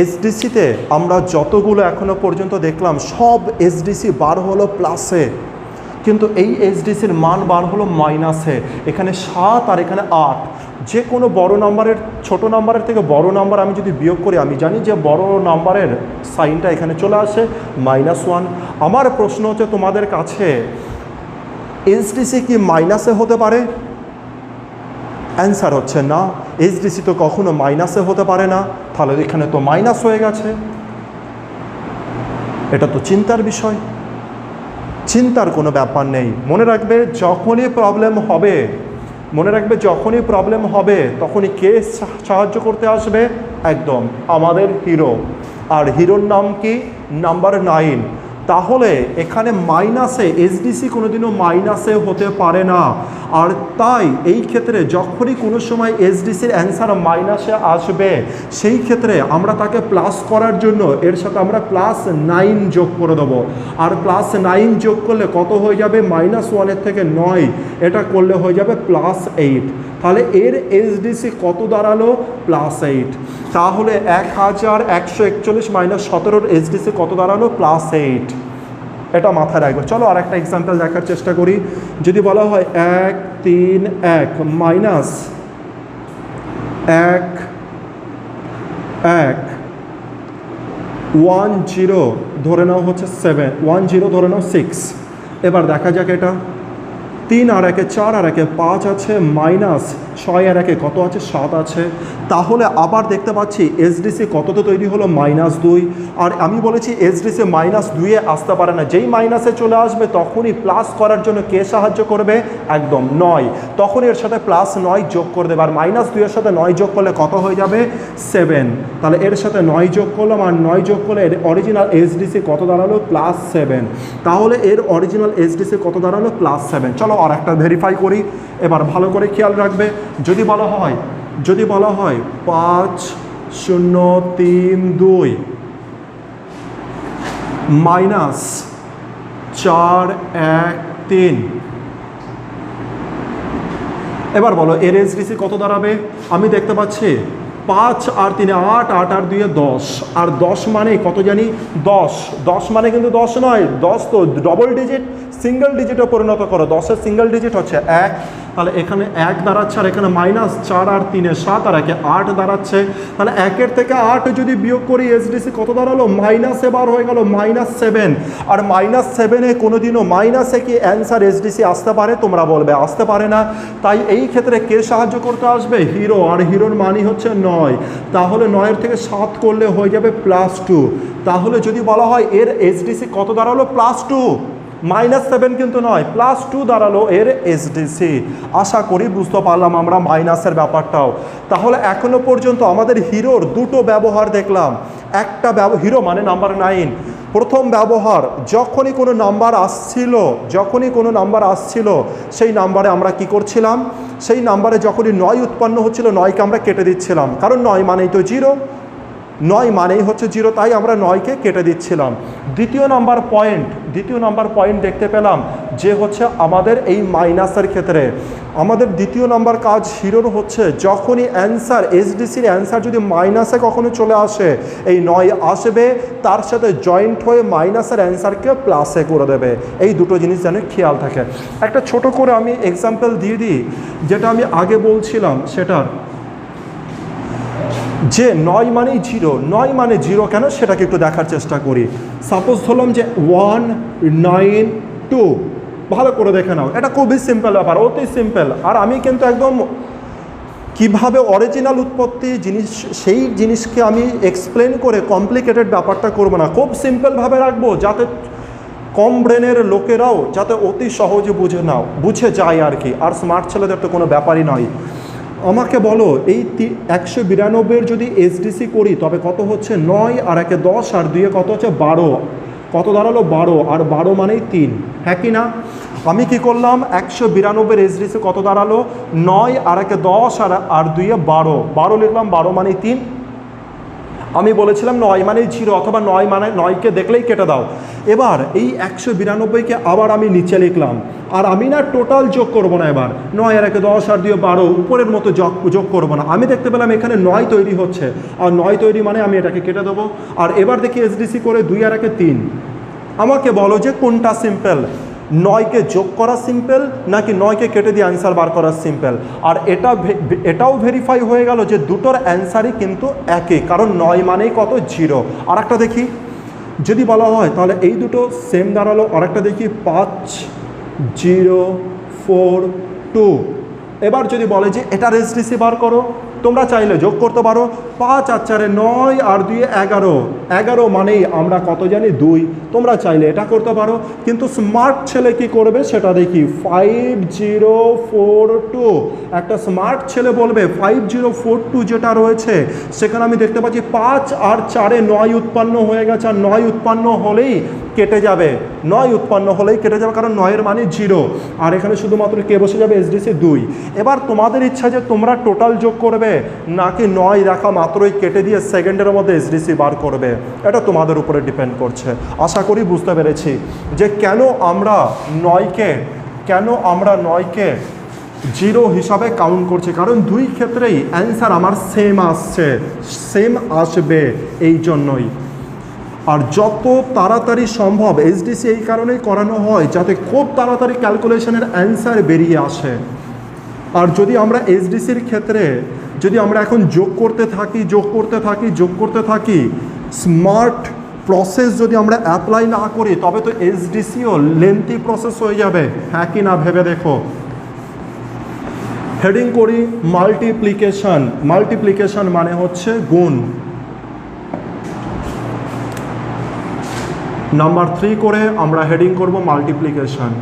এসডিসিতে আমরা যতগুলো এখনো পর্যন্ত দেখলাম সব এসডিসি বার হলো প্লাসে, কিন্তু এই এসডিসির মান বার হলো মাইনাসে। এখানে 7 আর এখানে 8, যে কোনো বড় নাম্বারের ছোট নাম্বারের থেকে বড় নাম্বার আমি যদি বিয়োগ করি, আমি জানি যে বড় নাম্বারের সাইনটা এখানে চলে আসে -1। আমার প্রশ্ন হচ্ছে তোমাদের কাছে, এসডিসি কি মাইনাসে হতে পারে? অ্যান্সার হচ্ছে না, এসডিসি তো কখনো মাইনাসে হতে পারে না। তাহলে এখানে তো মাইনাস হয়ে গেছে, এটা তো চিন্তার বিষয়। চিন্তার কোনো ব্যাপার নেই। মনে রাখবে যখনই প্রবলেম হবে, মনে রাখবে যখনই প্রবলেম হবে তখনই কে সাহায্য করতে আসবে? একদম আমাদের হিরো। আর হিরোর নাম কি? নাম্বার 9। তাহলে এখানে মাইনাসে এসডিসি কোনোদিনও মাইনাসে হতে পারে না। আর তাই এই ক্ষেত্রে যখনই কোনো সময় এসডিসির অ্যান্সার মাইনাসে আসবে, সেই ক্ষেত্রে আমরা তাকে প্লাস করার জন্য এর সাথে আমরা +9 যোগ করে দেবো। আর +9 যোগ করলে কত হয়ে যাবে? -1-এর থেকে 9, এটা করলে হয়ে যাবে +8। তাহলে এর এসডিসি কত দাঁড়ালো? +8। তাহলে 1141 - 17-র এসডিসি কত দাঁড়ালো? +8। এটা মাথায় রাখবে। চলো আর একটা এক্সাম্পল দেখার চেষ্টা করি। যদি বলা হয় 1 3 1 -1 1 1 0 ধরে নাও হচ্ছে 7, 1 0 ধরে নাও 6। এবার দেখা যাক, এটা 3 আর 1 4 আর 1 5 আছে, -6 আর 1 কত আছে? 7 আছে। তাহলে আবার দেখতে পাচ্ছি এসডিসি কততে তৈরি হলো? -2। আর আমি বলেছি এসডিসি -2-এ আসতে পারে না, যেই মাইনাসে চলে আসবে তখনই প্লাস করার জন্য কে সাহায্য করবে? একদম 9। তখন এর সাথে +9 যোগ করে দেবে। আর -2-এর সাথে 9 যোগ করলে কত হয়ে যাবে? 7। তাহলে এর সাথে 9 যোগ করলাম, আর 9 যোগ করলে এর অরিজিনাল এসডিসি কত দাঁড়ালো? +7। তাহলে এর অরিজিনাল এসডিসি কত দাঁড়ালো? +7। চলো আর একটা ভেরিফাই করি। এবার ভালো করে খেয়াল রাখবে। যদি বলা হয় 5 0 3 2 -4 1 3, এবার বলো এর এসডিসি কত দাঁড়াবে? আমি দেখতে পাচ্ছি 5 আর 3 8, 8 আর 2 10, আর 10 মানে কত জানি? 10। 10 মানে কিন্তু 10 নয়, 10 তো ডবল ডিজিট, সিঙ্গেল ডিজিটে পরিণত করো। 10-এর সিঙ্গেল ডিজিট হচ্ছে 1। তাহলে এখানে 1 দাঁড়াচ্ছে, আর এখানে -4 আর 3 7 আর 1 8 দাঁড়াচ্ছে। তাহলে 1-এর থেকে 8 যদি বিয়োগ করি এসডিসি কত দাঁড়ালো? মাইনাসে বার হয়ে গেল, -7। আর -7-এ কোনোদিনও মাইনাসে কি অ্যান্সার এসডিসি আসতে পারে? তোমরা বলবে আসতে পারে না। তাই এই ক্ষেত্রে কে সাহায্য করতে আসবে? হিরো। আর হিরোর মানই হচ্ছে 9। তাহলে 9-এর থেকে 7 করলে হয়ে যাবে +2। তাহলে যদি বলা হয় এর এসডিসি কত দাঁড়ালো? +2, -7 কিন্তু নয়, +2 দাঁড়ালো এর এসডিসি। আশা করি বুঝতে পারলাম আমরা মাইনাসের ব্যাপারটাও। তাহলে এখনো পর্যন্ত আমাদের হিরোর দুটো ব্যবহার দেখলাম। একটা হিরো মানে নাম্বার 9, প্রথম ব্যবহার, যখনই কোনো নাম্বার আসছিল সেই নাম্বারে আমরা কি করছিলাম, সেই নাম্বারে যখনই 9 উৎপন্ন হচ্ছিল 9কে আমরা কেটে দিচ্ছিলাম, কারণ 9 মানেই তো 0, 9 মানেই হচ্ছে 0, তাই আমরা 9কে কেটে দিচ্ছিলাম। দ্বিতীয় নাম্বার পয়েন্ট দেখতে পেলাম যে হচ্ছে আমাদের এই মাইনাসের ক্ষেত্রে আমাদের দ্বিতীয় নাম্বার কাজ হিরোর হচ্ছে যখনই অ্যান্সার, এসডিসির অ্যান্সার যদি মাইনাসে কখনো চলে আসে, এই 9 আসবে তার সাথে জয়েন্ট হয়ে মাইনাসের অ্যান্সারকে প্লাসে করে দেবে। এই দুটো জিনিস যেন খেয়াল থাকে। একটা ছোট করে আমি এক্সাম্পল দিয়ে দিই, যেটা আমি আগে বলছিলাম সেটার, যে 9 মানেই 0, 9 মানে 0 কেন সেটাকে একটু দেখার চেষ্টা করি। সাপোজ ধরলাম যে 192, ভালো করে দেখে নাও, এটা খুবই সিম্পল ব্যাপার, অতি সিম্পল। আর আমি কিন্তু একদম কিভাবে অরিজিনাল উৎপত্তি জিনিস, সেই জিনিসকে আমি এক্সপ্লেন করে কমপ্লিকেটেড ব্যাপারটা করবো না, খুব সিম্পলভাবে রাখবো যাতে কম ব্রেনের লোকেরাও যাতে অতি সহজে বুঝে যায় আর কি। আর স্মার্ট ছেলেদের তো কোনো ব্যাপারই নয়। আমাকে বলো এই 192-এর যদি এসডিসি করি তবে কত হচ্ছে? 9 আর 1-এ 10 আর 2-এ কত হচ্ছে? 12। কত দাঁড়ালো? 12, আর 12 মানেই 3, হ্যাঁ কি না? আমি কি করলাম, 192-এর এসডিসি কত দাঁড়ালো? 9 আর 1-এ 10 আর 2-এ 12, 12 লিখলাম, 12 মানেই 3। আমি বলেছিলাম 9 মানেই 0, অথবা 9 মানে 9কে দেখলেই কেটে দাও। এবার এই 192কে আবার আমি নিচে লিখলাম, আর আমি না টোটাল যোগ করবো না, এবার 9 আর 1-এ 10 আর 2-এ 12 উপরের মতো যোগ করবো না। আমি দেখতে পেলাম এখানে 9 তৈরি হচ্ছে, আর 9 তৈরি মানে আমি এটাকে কেটে দেবো। আর এবার দেখি এসডিসি করে 2 আর 1-এ 3। আমাকে বলো যে কোনটা সিম্পল, 9কে যোগ করা সিম্পল নাকি 9কে কেটে দিয়ে অ্যান্সার বার করা সিম্পল? আর এটাও ভেরিফাই হয়ে গেল যে দুটোর অ্যান্সারই কিন্তু একই, কারণ 9 মানেই কত? 0। আর একটা দেখি, যদি বলা হয় তাহলে এই দুটো সেম দাঁড়ালো। আর একটা দেখি 5 0 4 2। এবার যদি বলে যে এটার এসডিসি বার করো, তোমরা চাইলে যোগ করতে পারো, 5 আর 4-এ 9 আর 2-এ 11, 11 মানেই আমরা কত জানি? 2। তোমরা চাইলে এটা করতে পারো, কিন্তু স্মার্ট ছেলে কি করবে সেটা দেখি। 5042, একটা স্মার্ট ছেলে বলবে 5042 যেটা রয়েছে সেখানে আমি দেখতে পাচ্ছি 5 আর 4-এ 9 উৎপন্ন হয়ে গেছে, আর 9 উৎপন্ন হলেই কেটে যাবে, 9 উৎপন্ন হলেই কেটে যাবে, কারণ 9-এর মানে 0। আর এখানে শুধুমাত্র কে বসে যাবে? এসডিসি 2। এবার তোমাদের ইচ্ছা যে তোমরা টোটাল যোগ করবে নাকি 9 দেখা মাত্রই কেটে দিয়ে সেকেন্ডের মধ্যে এসডিসি বার করবে, এটা তোমাদের উপরে ডিপেন্ড করছে। আশা করি বুঝতে পেরেছি যে কেন আমরা 9কে 0 হিসাবে কাউন্ট করছি, কারণ দুই ক্ষেত্রেই অ্যান্সার আমার সেম আসবে এই জন্যই। আর যত তাড়াতাড়ি সম্ভব এসডিসি এই কারণেই করানো হয় যাতে খুব তাড়াতাড়ি ক্যালকুলেশনের অ্যান্সার বেরিয়ে আসে। আর যদি আমরা এসডিসির ক্ষেত্রে যদি আমরা এখন যোগ করতে থাকি, স্মার্ট প্রসেস যদি আমরা অ্যাপ্লাই না করি তবে তো এসডিসিও লেন্থি প্রসেস হয়ে যাবে, হ্যাঁ কি না ভেবে দেখো। হেডিং করি মাল্টিপ্লিকেশন মানে হচ্ছে গুণ। নাম্বার 3 করে আমরা হেডিং করব মাল্টিপ্লিকেশন।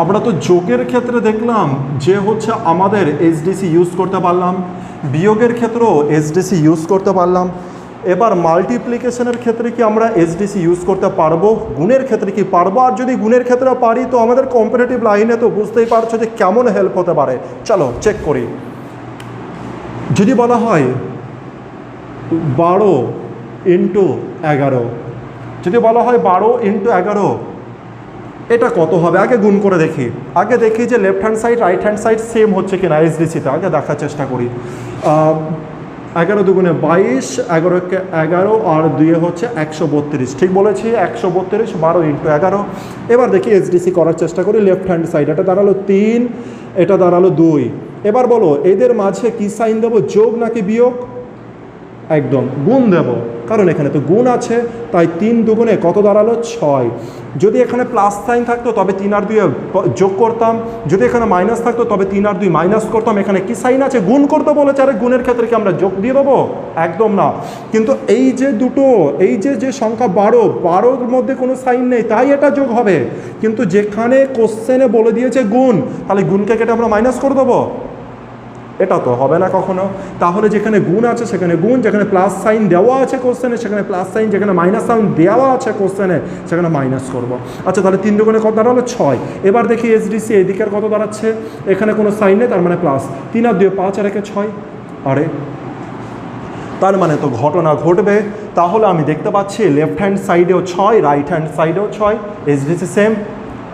আমরা তো যোগের ক্ষেত্রে দেখলাম যে হচ্ছে আমাদের এসডিসি ইউজ করতে পারলাম, বিয়োগের ক্ষেত্রেও এসডিসি ইউজ করতে পারলাম। এবার মাল্টিপ্লিকেশনের ক্ষেত্রে কি আমরা এসডিসি ইউজ করতে পারবো? গুণের ক্ষেত্রে কি পারবো? আর যদি গুণের ক্ষেত্রে পারি তো আমাদের কম্পারেটিভ লাইনে তো বুঝতেই পারছো যে কেমন হেল্প হতে পারে। চলো চেক করি। যদি বলা হয় 12 ইন্টু 11, যদি বলা হয় 12 ইন্টু 11, এটা কত হবে? আগে গুণ করে দেখি, যে left hand side right hand side same হচ্ছে কিনা এসডিসিতে, আগে দেখার চেষ্টা করি। 11 দুগুণে 22, 11-কে 11 আর 2-এ হচ্ছে 132, ঠিক বলেছি 132, 12 ইন্টু 11। এবার দেখি এসডিসি করার চেষ্টা করি লেফট হ্যান্ড সাইড, এটা দাঁড়ালো 3, এটা দাঁড়ালো 2। এবার বলো এদের মাঝে কি সাইন দেবো, যোগ নাকি বিয়োগ? একদম গুণ দেব, কারণ এখানে তো গুণ আছে, তাই 3 দুগুণে কত দাঁড়ালো? 6। যদি এখানে প্লাস সাইন থাকতো তবে 3 আর 2 যোগ করতাম, যদি এখানে মাইনাস থাকতো তবে 3 আর 2 মাইনাস করতাম। এখানে কি সাইন আছে? গুণ করতে বলেছে, আরে গুণের ক্ষেত্রে কি আমরা যোগ দিয়ে দেবো? একদম না। কিন্তু এই যে দুটো, এই যে সংখ্যা 12-12-র মধ্যে কোনো সাইন নেই, তাই এটা যোগ হবে। কিন্তু যেখানে কোশ্চেনে বলে দিয়েছে গুণ, তাহলে গুণকে কেটে আমরা মাইনাস করে দেবো। এটা তো হবে না কখনো। তাহলে যেখানে গুণ আছে সেখানে গুণ, যেখানে প্লাস সাইন দেওয়া আছে কোশ্চেনে সেখানে প্লাস সাইন, যেখানে মাইনাস সাইন দেওয়া আছে কোশ্চেনে সেখানে মাইনাস করব। আচ্ছা, তাহলে 3 দুগুণে কত দাঁড়ালো 6। এবার দেখি এসডিসি এদিকের কত দাঁড়াচ্ছে, এখানে কোনো সাইন নেই তার মানে প্লাস, 3 আর 2 5 আর 1 6। আরে তার মানে তো ঘটনা ঘটবে। তাহলে আমি দেখতে পাচ্ছি লেফট হ্যান্ড সাইডেও 6, রাইট হ্যান্ড সাইডেও 6, এসডিসি সেম।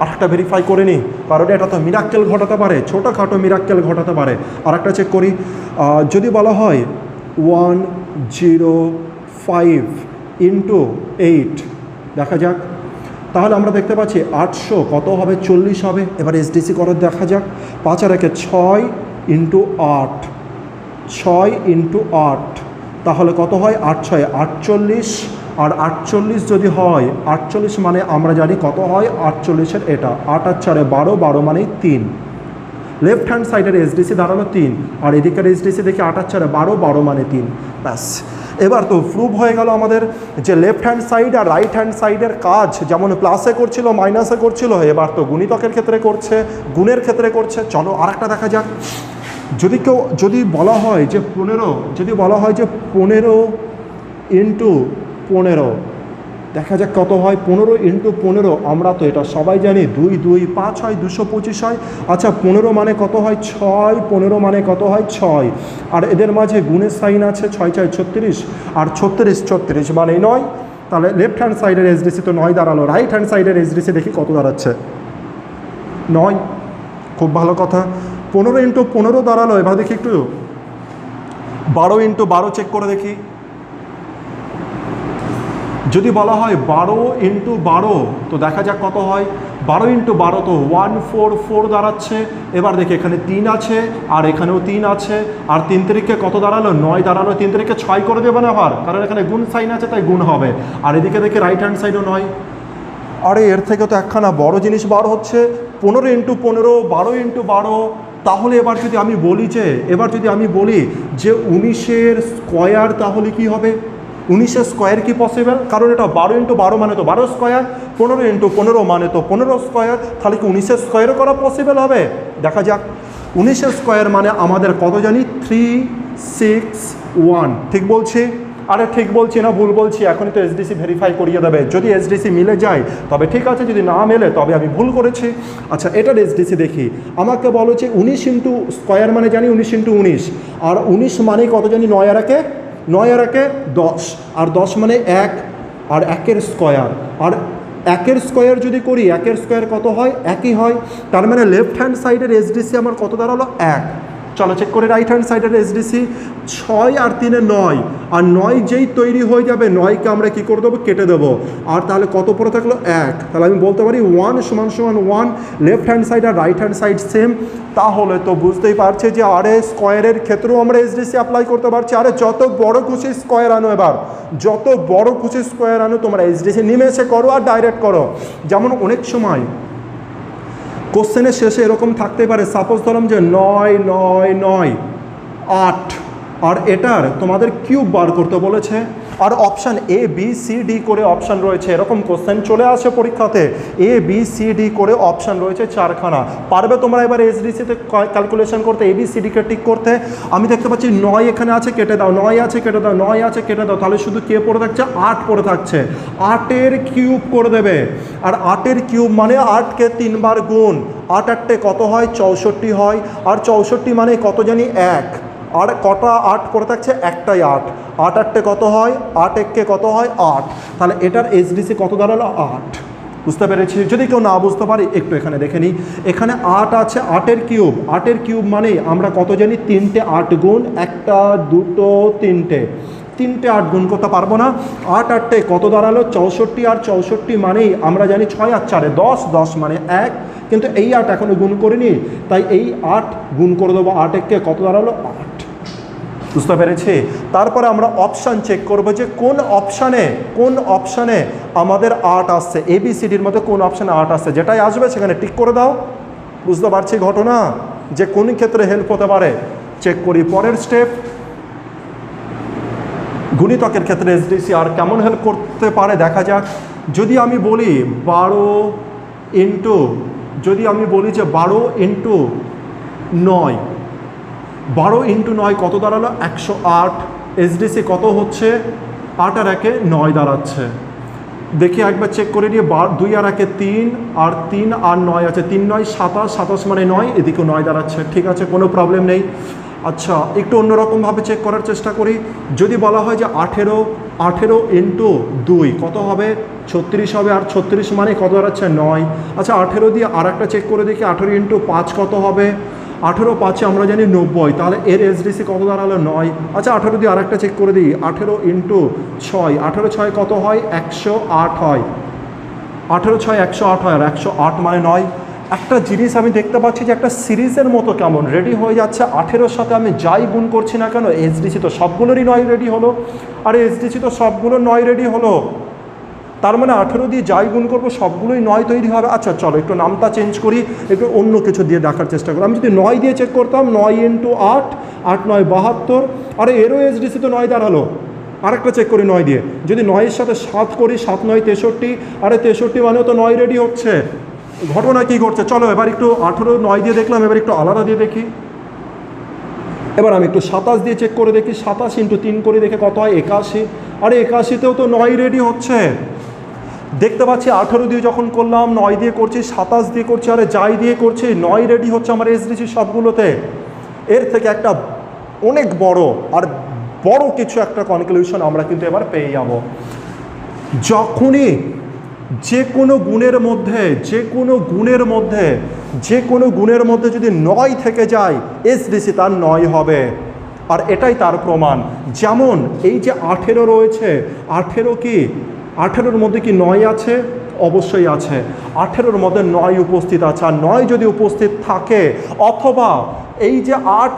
আর একটা ভেরিফাই করে নিই, কারণ এটা তো মিরাক্কেল ঘটাতে পারে, ছোটোখাটো মিরাক্কেল ঘটাতে পারে। আর একটা চেক করি, যদি বলা হয় 105 ইন্টু 8, দেখা যাক। তাহলে আমরা দেখতে পাচ্ছি 800 কত হবে, 40 হবে। এবার এসডিসি করে দেখা যাক। 5 আর 1 6 ইন্টু 8, 6 ইন্টু 8, তাহলে কত হয় 8 6 48। আর 48 যদি হয়, 48 মানে আমরা জানি কত হয় 48-এর এটা 8 আর 4 12, 12 মানে 3। লেফট হ্যান্ড সাইডের এসডিসি দাঁড়ালো 3, আর এদিকের এসডিসি দেখি 8 আর 4 12, 12 মানে 3। ব্যাস, এবার তো প্রুভ হয়ে গেল আমাদের যে লেফট হ্যান্ড সাইড আর রাইট হ্যান্ড সাইডের কাজ যেমন প্লাসে করছিল মাইনাসে করছিল, এবার তো গুণিতকের ক্ষেত্রে করছে, গুণের ক্ষেত্রে করছে। চলো আর একটা দেখা যাক। যদি বলা হয় যে 15, যদি বলা হয় যে 15 ইন্টু 15, দেখা যাক কত হয় 15 ইন্টু 15। আমরা তো এটা সবাই জানি 2 2 5 হয়, 225 হয়। আচ্ছা, 15 মানে কত হয় 6, 15 মানে কত হয় 6। আর এদের মাঝে গুণের সাইন আছে, 6 6 36, আর 36 36 মানে 9। তাহলে লেফট হ্যান্ড সাইডের এসডিসি তো 9 দাঁড়ালো, রাইট হ্যান্ড সাইডের এসডিসি দেখি কত দাঁড়াচ্ছে 9। খুব ভালো কথা, 15 ইন্টু 15 দাঁড়ালো। এবার দেখি একটু 12 ইন্টু 12 চেক করে দেখি। যদি বলা হয় 12 ইন্টু 12, তো দেখা যাক কত হয়। 12 ইন্টু 12 তো 144 দাঁড়াচ্ছে। এবার দেখি এখানে 3 আছে আর এখানেও 3 আছে, আর 3 তারিখে কত দাঁড়ালো 9 দাঁড়ালো। 3 তারিখে 6 করে দেবে না আবার, কারণ এখানে গুণ সাইন আছে তাই গুণ হবে। আর এদিকে দেখি রাইট হ্যান্ড সাইডও 9। আরে এর থেকে তো একখানা বড় জিনিস বার হচ্ছে, 15 ইন্টু 15, 12 ইন্টু 12। তাহলে এবার যদি আমি বলি যে 19-এর স্কোয়ার, তাহলে কি হবে? 19-এর স্কোয়ার কি পসিবল? কারণ এটা 12 ইন্টু 12 মানে তো 12 স্কোয়ার, 15 ইন্টু 15 মানে তো 15 স্কোয়ার। তাহলে কি 19-এর স্কোয়ারও করা পসিবল হবে? দেখা যাক। 19-এর স্কোয়ার মানে আমাদের কত জানি 361, ঠিক বলছি? আরে ঠিক বলছি না ভুল বলছি? এখনই তো এসডিসি ভেরিফাই করিয়ে দেবে। যদি এসডিসি মিলে যায় তবে ঠিক আছে, যদি না মেলে তবে আমি ভুল করেছি। আচ্ছা, এটার এসডিসি দেখি। আমাকে বলো যে 19 ইন্টু স্কোয়ার মানে জানি 19 ইন্টু 19, আর 19 মানে কত জানি 9 আর 1 10, আর 10 মানে 1, আর 1-এর স্কোয়ার। আর 1-এর স্কোয়ার যদি করি, 1-এর স্কোয়ার কত হয়? 1ই হয়। তার মানে লেফট হ্যান্ড সাইডের এসডিসি আমার কত দাঁড়ালো 1। চলো চেক করে রাইট হ্যান্ড সাইডের এসডিসি 6 আর 3-এ 9, আর 9 যেই তৈরি হয়ে যাবে 9কে আমরা কী করে দেবো? কেটে দেবো। আর তাহলে কত পরে থাকলো 1। তাহলে আমি বলতে পারি 1 সমান সমান 1। লেফট হ্যান্ড সাইড আর রাইট হ্যান্ড সাইড সেম। তাহলে তো বুঝতেই পারছে যে আরে স্কোয়ারের ক্ষেত্রেও আমরা এসডিসি অ্যাপ্লাই করতে পারছি। আরে যত বড় খুশি স্কোয়ার আনো, এবার যত বড় খুশি স্কোয়ার আনো তোমরা এসডিসি নিমেষে করো আর ডাইরেক্ট করো। যেমন অনেক সময় কোশ্চেনের শেষে এরকম থাকতে পারে, সাপোজ ধরলাম যে 9 9 9 8, আর এটার তোমাদের কিউব বার করতে বলেছে, আর option A B C D করে অপশান রয়েছে। এরকম কোশ্চেন চলে আসে পরীক্ষাতে, এ বি সি ডি করে অপশান রয়েছে 4খানা। পারবে তোমরা এবার এসডিসিতে ক্যালকুলেশন করতে, এ বি সি ডিকে টিক করতে? আমি দেখতে পাচ্ছি 9 এখানে আছে, কেটে দাও, 9 আছে কেটে দাও, 9 আছে কেটে দাও। তাহলে শুধু কে পড়ে থাকছে? 8 পড়ে থাকছে। 8-এর কিউব করে দেবে, আর 8-এর কিউব মানে 8কে 3 বার গুণ। 8 8টে কত হয়? 64 হয়। আর 64 মানে কত জানি 1, আর কটা 8 পড়ে থাকছে? একটাই 8। 8 8টে কত হয়? 8 1-কে কত হয়? 8। তাহলে এটার এসডিসি কত দাঁড়ালো? 8। বুঝতে পেরেছি? যদি কেউ না বুঝতে পারি একটু এখানে দেখে নিই। এখানে 8 আছে, 8-এর কিউব। 8-এর কিউব মানে আমরা কত জানি? 3টে 8 গুণ, 1টা 2টো 3টে, 3টে 8 গুণ করতে পারবো না। 8 8টে কত দাঁড়ালো? 64। আর 64 মানেই আমরা জানি 6 আর 4-এ 10, 10 মানে 1। কিন্তু এই 8 এখনও গুণ করিনি, তাই এই 8 গুণ করে দেবো। 8 1-কে কত দাঁড়ালো? 8। বুঝতে পেরেছি? তারপরে আমরা অপশান চেক করবো যে কোন অপশানে আমাদের 8 আসছে, এবিসিডির মধ্যে কোন অপশানে 8 আসছে। যেটাই আসবে সেখানে টিক করে দাও। বুঝতে পারছি ঘটনা যে কোন ক্ষেত্রে হেল্প হতে পারে। চেক করি পরের স্টেপ। গুণিতকের ক্ষেত্রে এসডিসি আর কেমন হেল্প করতে পারে দেখা যাক। যদি আমি বলি 12 ইন্টু, যদি আমি বলি যে 12 ইন্টু 9, 12 ইন্টু 9 কত দাঁড়ালো? 108। এসডিসি কত হচ্ছে? 8 আর 1 9 দাঁড়াচ্ছে। দেখি একবার চেক করে নিয়ে, 2 আর 1 3, আর 3 আর 9 আছে, 3 9 27, 27 মানে 9, এদিকেও 9 দাঁড়াচ্ছে। ঠিক আছে, কোনো প্রবলেম নেই। আচ্ছা, একটু অন্যরকমভাবে চেক করার চেষ্টা করি। যদি বলা হয় যে 18 ইন্টু 2 কত হবে? 36 হবে। আর 36 মানে কত দাঁড়াচ্ছে? 9। আচ্ছা, 18 দিয়ে আর একটা চেক করে দেখি, 18 ইন্টু 5 কত হবে? 18 5 আমরা জানি 90, তাহলে এর এসডিসি কত দাঁড়ালো? 9। আচ্ছা, 18 দিয়ে আর একটা চেক করে দিই, 18 ইন্টু 6, 18 6 কত হয়? 108 হয়। 18 6 108 হয়, আর 108 মানে 9। একটা জিনিস আমি দেখতে পাচ্ছি যে একটা সিরিজের মতো কেমন রেডি হয়ে যাচ্ছে। 18-র সাথে আমি যাই গুণ করছি না কেন, এসডিসি তো সবগুলোরই 9 রেডি হলো, আর এসডিসি তো সবগুলোর 9 রেডি হলো। তার মানে 18 দিয়ে যাই গুণ করবো সবগুলোই 9 তৈরি হবে। আচ্ছা চলো একটু নামটা চেঞ্জ করি, একটু অন্য কিছু দিয়ে দেখার চেষ্টা করি। আমি যদি 9 দিয়ে চেক করতাম, 9 ইন্টু 8, 8 9 72, আরে এরও এসডিসি তো 9 দাঁড়ালো। আরেকটা চেক করি 9 দিয়ে, যদি 9-এর সাথে 7 করি, 7 9 63, আরে 63 মানেও তো 9 রেডি হচ্ছে। ঘটনা কী ঘটছে? চলো এবার একটু 18 9 দিয়ে দেখলাম, এবার একটু আলাদা দিয়ে দেখি। এবার আমি একটু 27 দিয়ে চেক করে দেখি, 27 ইন্টু 3 করে দেখে কত হয়? 81। আরে 81তেও তো 9 রেডি হচ্ছে। দেখতে পাচ্ছি 18 দিয়ে যখন করলাম, 9 দিয়ে করছি, 27 দিয়ে করছি, আরে যাই দিয়ে করছি 9 রেডি হচ্ছে আমার এসডিসি সবগুলোতে। এর থেকে একটা অনেক বড় কিছু একটা কনক্লুশন আমরা কিন্তু এবার পেয়ে যাব। যখনই যে কোনো গুণের মধ্যে যদি 9 থেকে যায়, এসডিসি তার 9 হবে। আর এটাই তার প্রমাণ। যেমন এই যে 18 রয়েছে, 18-র মধ্যে কি 9 আছে? অবশ্যই আছে। 18-র মধ্যে 9 উপস্থিত আছে। আর 9 যদি উপস্থিত থাকে, অথবা এই যে 8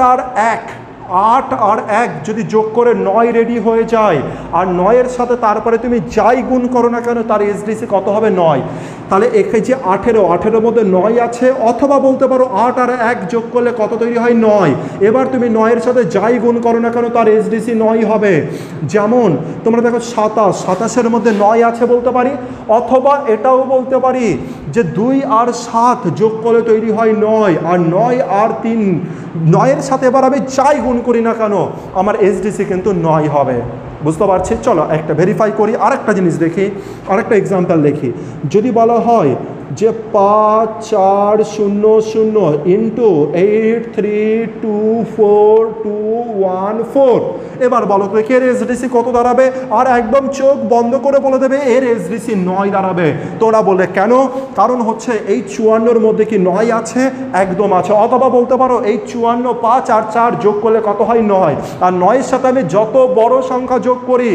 আর 1 যদি যোগ করে 9 রেডি হয়ে যায়, আর 9-এর সাথে তারপরে তুমি যাই গুণ করো না কেন, তার এসডিসি কত হবে? 9। তাহলে এখানে যে 18-র মধ্যে 9 আছে, অথবা বলতে পারো 8 আর 1 যোগ করলে কত তৈরি হয়? 9। এবার তুমি 9-এর সাথে যাই গুণ করো না কেন, তার এসডিসি 9 হবে। যেমন তোমরা দেখো 27-এর মধ্যে 9 আছে বলতে পারি, অথবা এটাও বলতে পারি যে 2 আর 7 যোগ করলে তৈরি হয় 9, আর 9 আর 3, 9-এর সাথে এবার আমি যাই গুণ করি না কেন, আমার এসডিসি কিন্তু 9 হবে। বুঝতে পারছি? চলো একটা ভেরিফাই করি, আরেকটা জিনিস দেখি, আরেকটা এক্সাম্পল দেখি। যদি বলা হয় যে 5 4 0 0 ইন্টু 8 3 2 4 2 1 4, এবার বলো তো এর এসডিসি কত দাঁড়াবে? আর একদম চোখ বন্ধ করে বলে দেবে এর এসডিসি 9 দাঁড়াবে। তোরা বলে কেন? কারণ হচ্ছে এই 54-র মধ্যে কি 9 আছে? একদম আছে। অথবা বলতে পারো এই 54 5 আর 4 যোগ করলে কত হয়? 9। আর 9-এর সাথে আমি যত বড় সংখ্যা যোগ করি,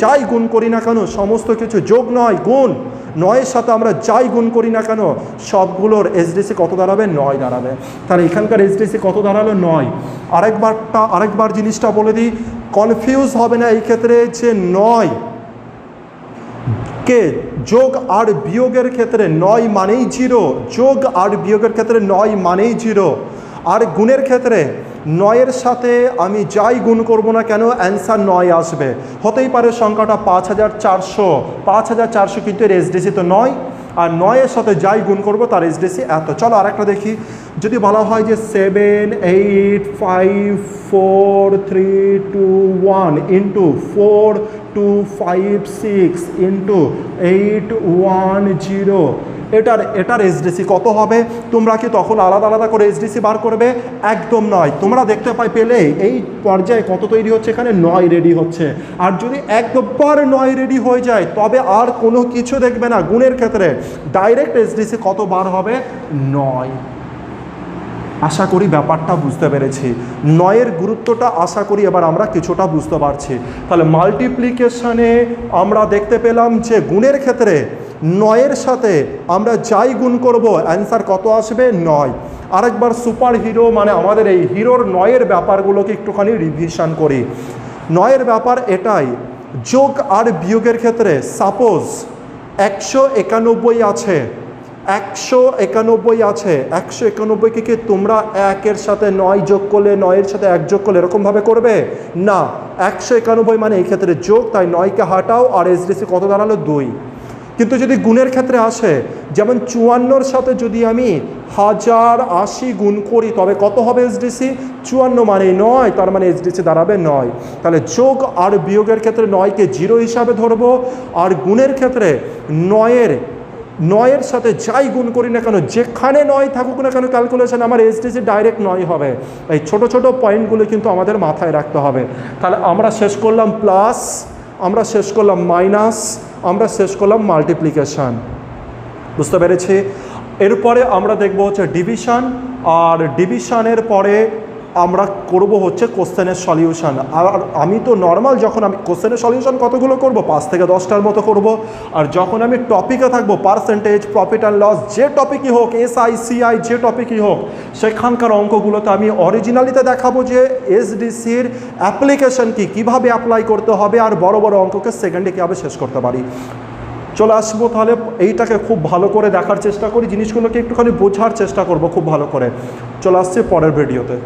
যাই গুণ করি না কেন, সমস্ত কিছু যোগ নয় গুণ, 9-এর সাথে আমরা যাই গুণ করি না কেন, সবগুলোর এসডিসি কত দাঁড়াবে? 9 দাঁড়াবে। তাহলে এখানকার এসডিসি কত দাঁড়ালো? 9। আরেকবার জিনিসটা বলে দিই, কনফিউজ হবে না এই ক্ষেত্রে যে 9 কে যোগ আর বিয়োগের ক্ষেত্রে 9 মানেই 0, যোগ আর বিয়োগের ক্ষেত্রে 9 মানেই 0। আর গুণের ক্ষেত্রে 9-এর সাথে আমি যাই গুণ করব না কেন, অ্যান্সার 9 আসবে। হতেই পারে সংখ্যাটা 5400 কিন্তু এর এসডিসি তো 9, আর 9-এর সাথে যাই গুণ করব তার এসডিসি এত। চলো আরেকটা দেখি। যদি বলা হয় যে 7 8 5 4 3 2 1 ইন্টু 4 2 5 6 ইন্টু 8 1 0, এটার এসডিসি কত হবে? তোমরা কি তখন আলাদা আলাদা করে এসডিসি বার করবে? একদম নয়। তোমরা দেখতে পেলে এই পর্যায়ে কত তৈরি হচ্ছে? এখানে 9 রেডি হচ্ছে। আর যদি একবার 9 রেডি হয়ে যায়, তবে আর কোনো কিছু দেখবে না। গুণের ক্ষেত্রে ডাইরেক্ট এসডিসি কত বার হবে? 9। আশা করি ব্যাপারটা বুঝতে পেরেছি। 9-এর গুরুত্বটা আশা করি এবার আমরা কিছুটা বুঝতে পারছি। তাহলে মাল্টিপ্লিকেশনে আমরা দেখতে পেলাম যে গুণের ক্ষেত্রে 9-এর সাথে আমরা যাই গুণ করব, অ্যান্সার কত আসবে? 9। আরেকবার সুপার হিরো মানে আমাদের এই হিরোর 9-এর ব্যাপারগুলোকে একটুখানি রিভিশন করি। 9-এর ব্যাপার এটাই, যোগ আর বিয়োগের ক্ষেত্রে সাপোজ 191 আছে, 191কে কি তোমরা 1-এর সাথে 9 যোগ করলে, 9-এর সাথে 1 যোগ করলে এরকমভাবে করবে না। 191 মানে এই ক্ষেত্রে যোগ, তাই 9কে হাটাও, আর এসডিসি কত দাঁড়ালো? 2। কিন্তু যদি গুণের ক্ষেত্রে আসে, যেমন 54-র সাথে যদি আমি 1080 গুণ করি তবে কত হবে এসডিসি? 54 মানে 9, তার মানে এসডিসি দাঁড়াবে 9। তাহলে যোগ আর বিয়োগের ক্ষেত্রে 9কে 0 হিসাবে ধরবো, আর গুণের ক্ষেত্রে 9-এর সাথে যাই গুণ করি না কেন, যেখানে 9 থাকুক না কেন ক্যালকুলেশন আমার এসডিসি ডাইরেক্ট 9 হবে। এই ছোট ছোট পয়েন্টগুলো কিন্তু আমাদের মাথায় রাখতে হবে। তাহলে আমরা শেষ করলাম প্লাস, আমরা শেষ করলাম মাইনাস, আমরা শেষ করলাম মাল্টিপ্লিকেশান। বুঝতে পেরেছি? এরপরে আমরা দেখব হচ্ছে ডিভিশন, আর ডিভিশনের পরে আমরা করব হচ্ছে কোশ্চেনের সলিউশন। আর আমি তো নর্মাল যখন আমি কোশ্চেনের সলিউশন কতগুলো করব, 5 থেকে 10টার মতো করব। আর যখন আমি টপিকে থাকবো, পার্সেন্টেজ, প্রফিট অ্যান্ড লস, যে টপিকই হোক, এসআই সিআই যে টপিকই হোক, সেখানকার অঙ্কগুলোতে আমি অরিজিনালিতে দেখাবো যে এসডিসির অ্যাপ্লিকেশন কি, কীভাবে অ্যাপ্লাই করতে হবে, আর বড় বড় অঙ্ককে সেকেন্ডে কীভাবে শেষ করতে পারি। চলে আসবো তাহলে, এইটাকে খুব ভালো করে দেখার চেষ্টা করি, জিনিসগুলোকে একটুখানি বোঝার চেষ্টা করব খুব ভালো করে। চলে আসছি পরের ভিডিওতে।